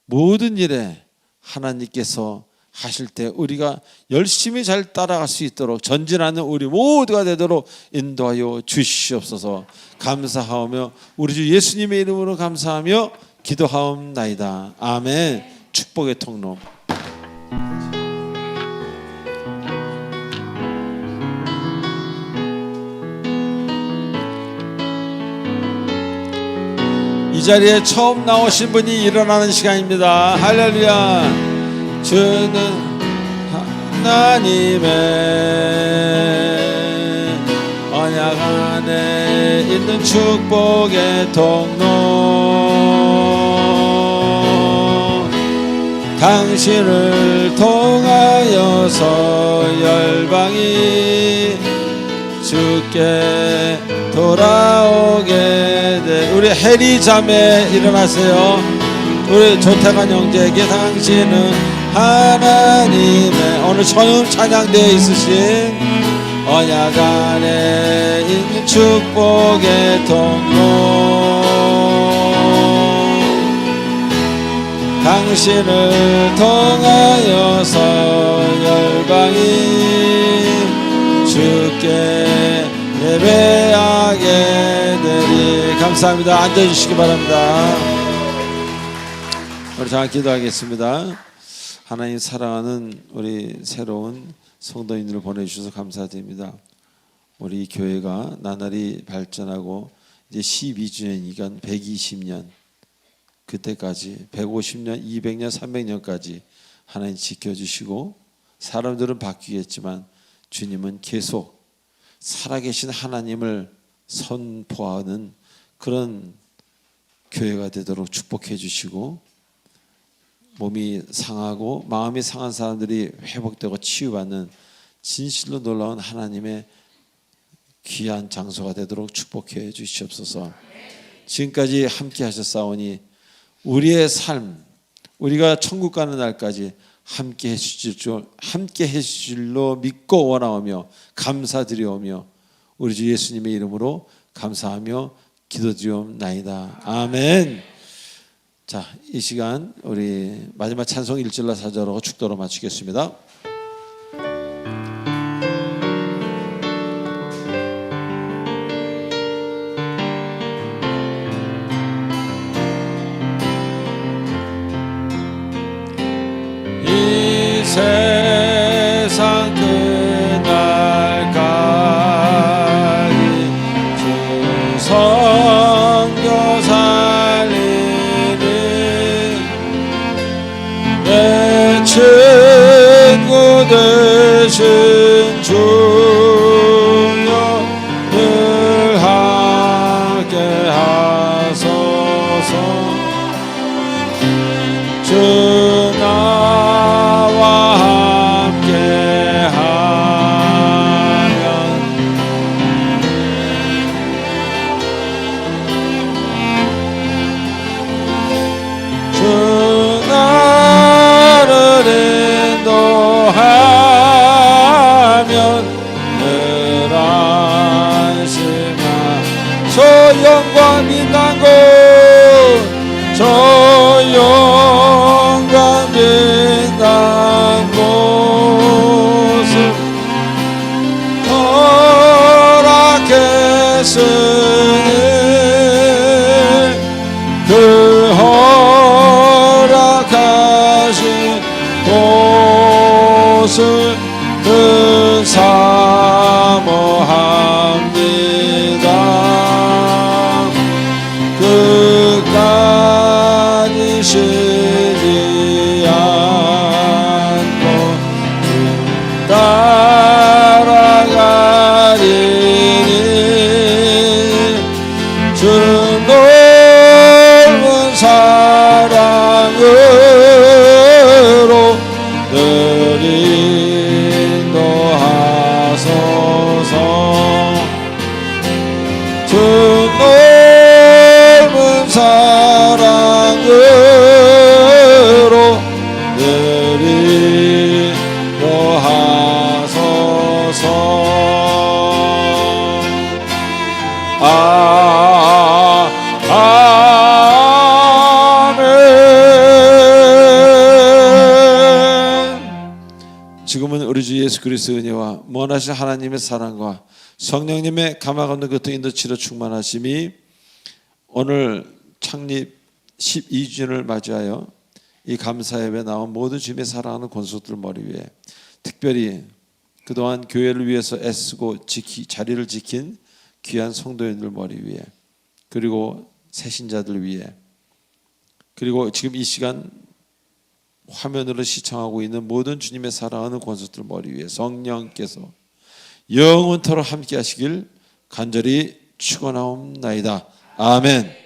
모든 일에 하나님께서 하실 때 우리가 열심히 잘 따라갈 수 있도록 전진하는 우리 모두가 되도록 인도하여 주시옵소서. 감사하며 우리 주 예수님의 이름으로 감사하며 기도하옵나이다. 아멘. 축복의 통로. 이 자리에 처음 나오신 분이 일어나는 시간입니다. 할렐루야. 주는 하나님의 언약 안에 있는 축복의 통로, 당신을 통하여서 열방이 주께 돌아오게 돼. 우리 해리 자매 일어나세요. 우리 조태관 형제에게 당신은 하나님의, 오늘 처음 찬양되어 있으신 언약 안에 있는 축복의 통로 당신을 통하여서 열방이 주께 예배하게 되리. 감사합니다. 앉아주시기 바랍니다. 우리 잠깐 기도하겠습니다. 하나님 사랑하는 우리 새로운 성도인들을 보내주셔서 감사드립니다. 우리 교회가 나날이 발전하고 이제 12주년이니까 120년 그때까지 150년, 200년, 300년까지 하나님 지켜주시고 사람들은 바뀌겠지만 주님은 계속 살아계신 하나님을 선포하는 그런 교회가 되도록 축복해 주시고 몸이 상하고 마음이 상한 사람들이 회복되고 치유받는 진실로 놀라운 하나님의 귀한 장소가 되도록 축복해 주시옵소서. 지금까지 함께 하셨사오니 우리의 삶, 우리가 천국 가는 날까지 함께 해주실 줄로 믿고 원하오며 감사드리오며 우리 주 예수님의 이름으로 감사하며 기도드리옵나이다. 아멘. 자, 이 시간 우리 마지막 찬송 1절로 4절로 축도로 마치겠습니다. 이 세상 끝날까지 주 성교 살리는 내 친구 되신 주여 늘 함께 하소서. 주 나와 함께 하면 주 나를 인도하면 늘 안심하 저 영광 빛난 곳 저 영광 빛난 곳을 허락했으니 그 허락하신 곳을 늘 사모합니다. 끝까지 쉬지 않고 따라가리니 주 넓은 사랑으로 늘 인도하소서. 주 넓은 사랑으로 늘 인도하소서. 아멘. 지금은 우리 주 예수 그리스도의 은혜와 무한하신 하나님의 사랑과 성령님의 감화 없는 그 인도치료 충만하심이 오늘 창립 12주년을 맞이하여 이 감사예배에 나온 모든 주님의 사랑하는 권속들 머리 위에 특별히 그동안 교회를 위해서 애쓰고 자리를 지킨 귀한 성도인들 머리 위에 그리고 새신자들 위에 그리고 지금 이 시간 화면으로 시청하고 있는 모든 주님의 사랑하는 권속들 머리 위에 성령께서 영원토록 함께 하시길 간절히 축원하옵나이다. 아멘.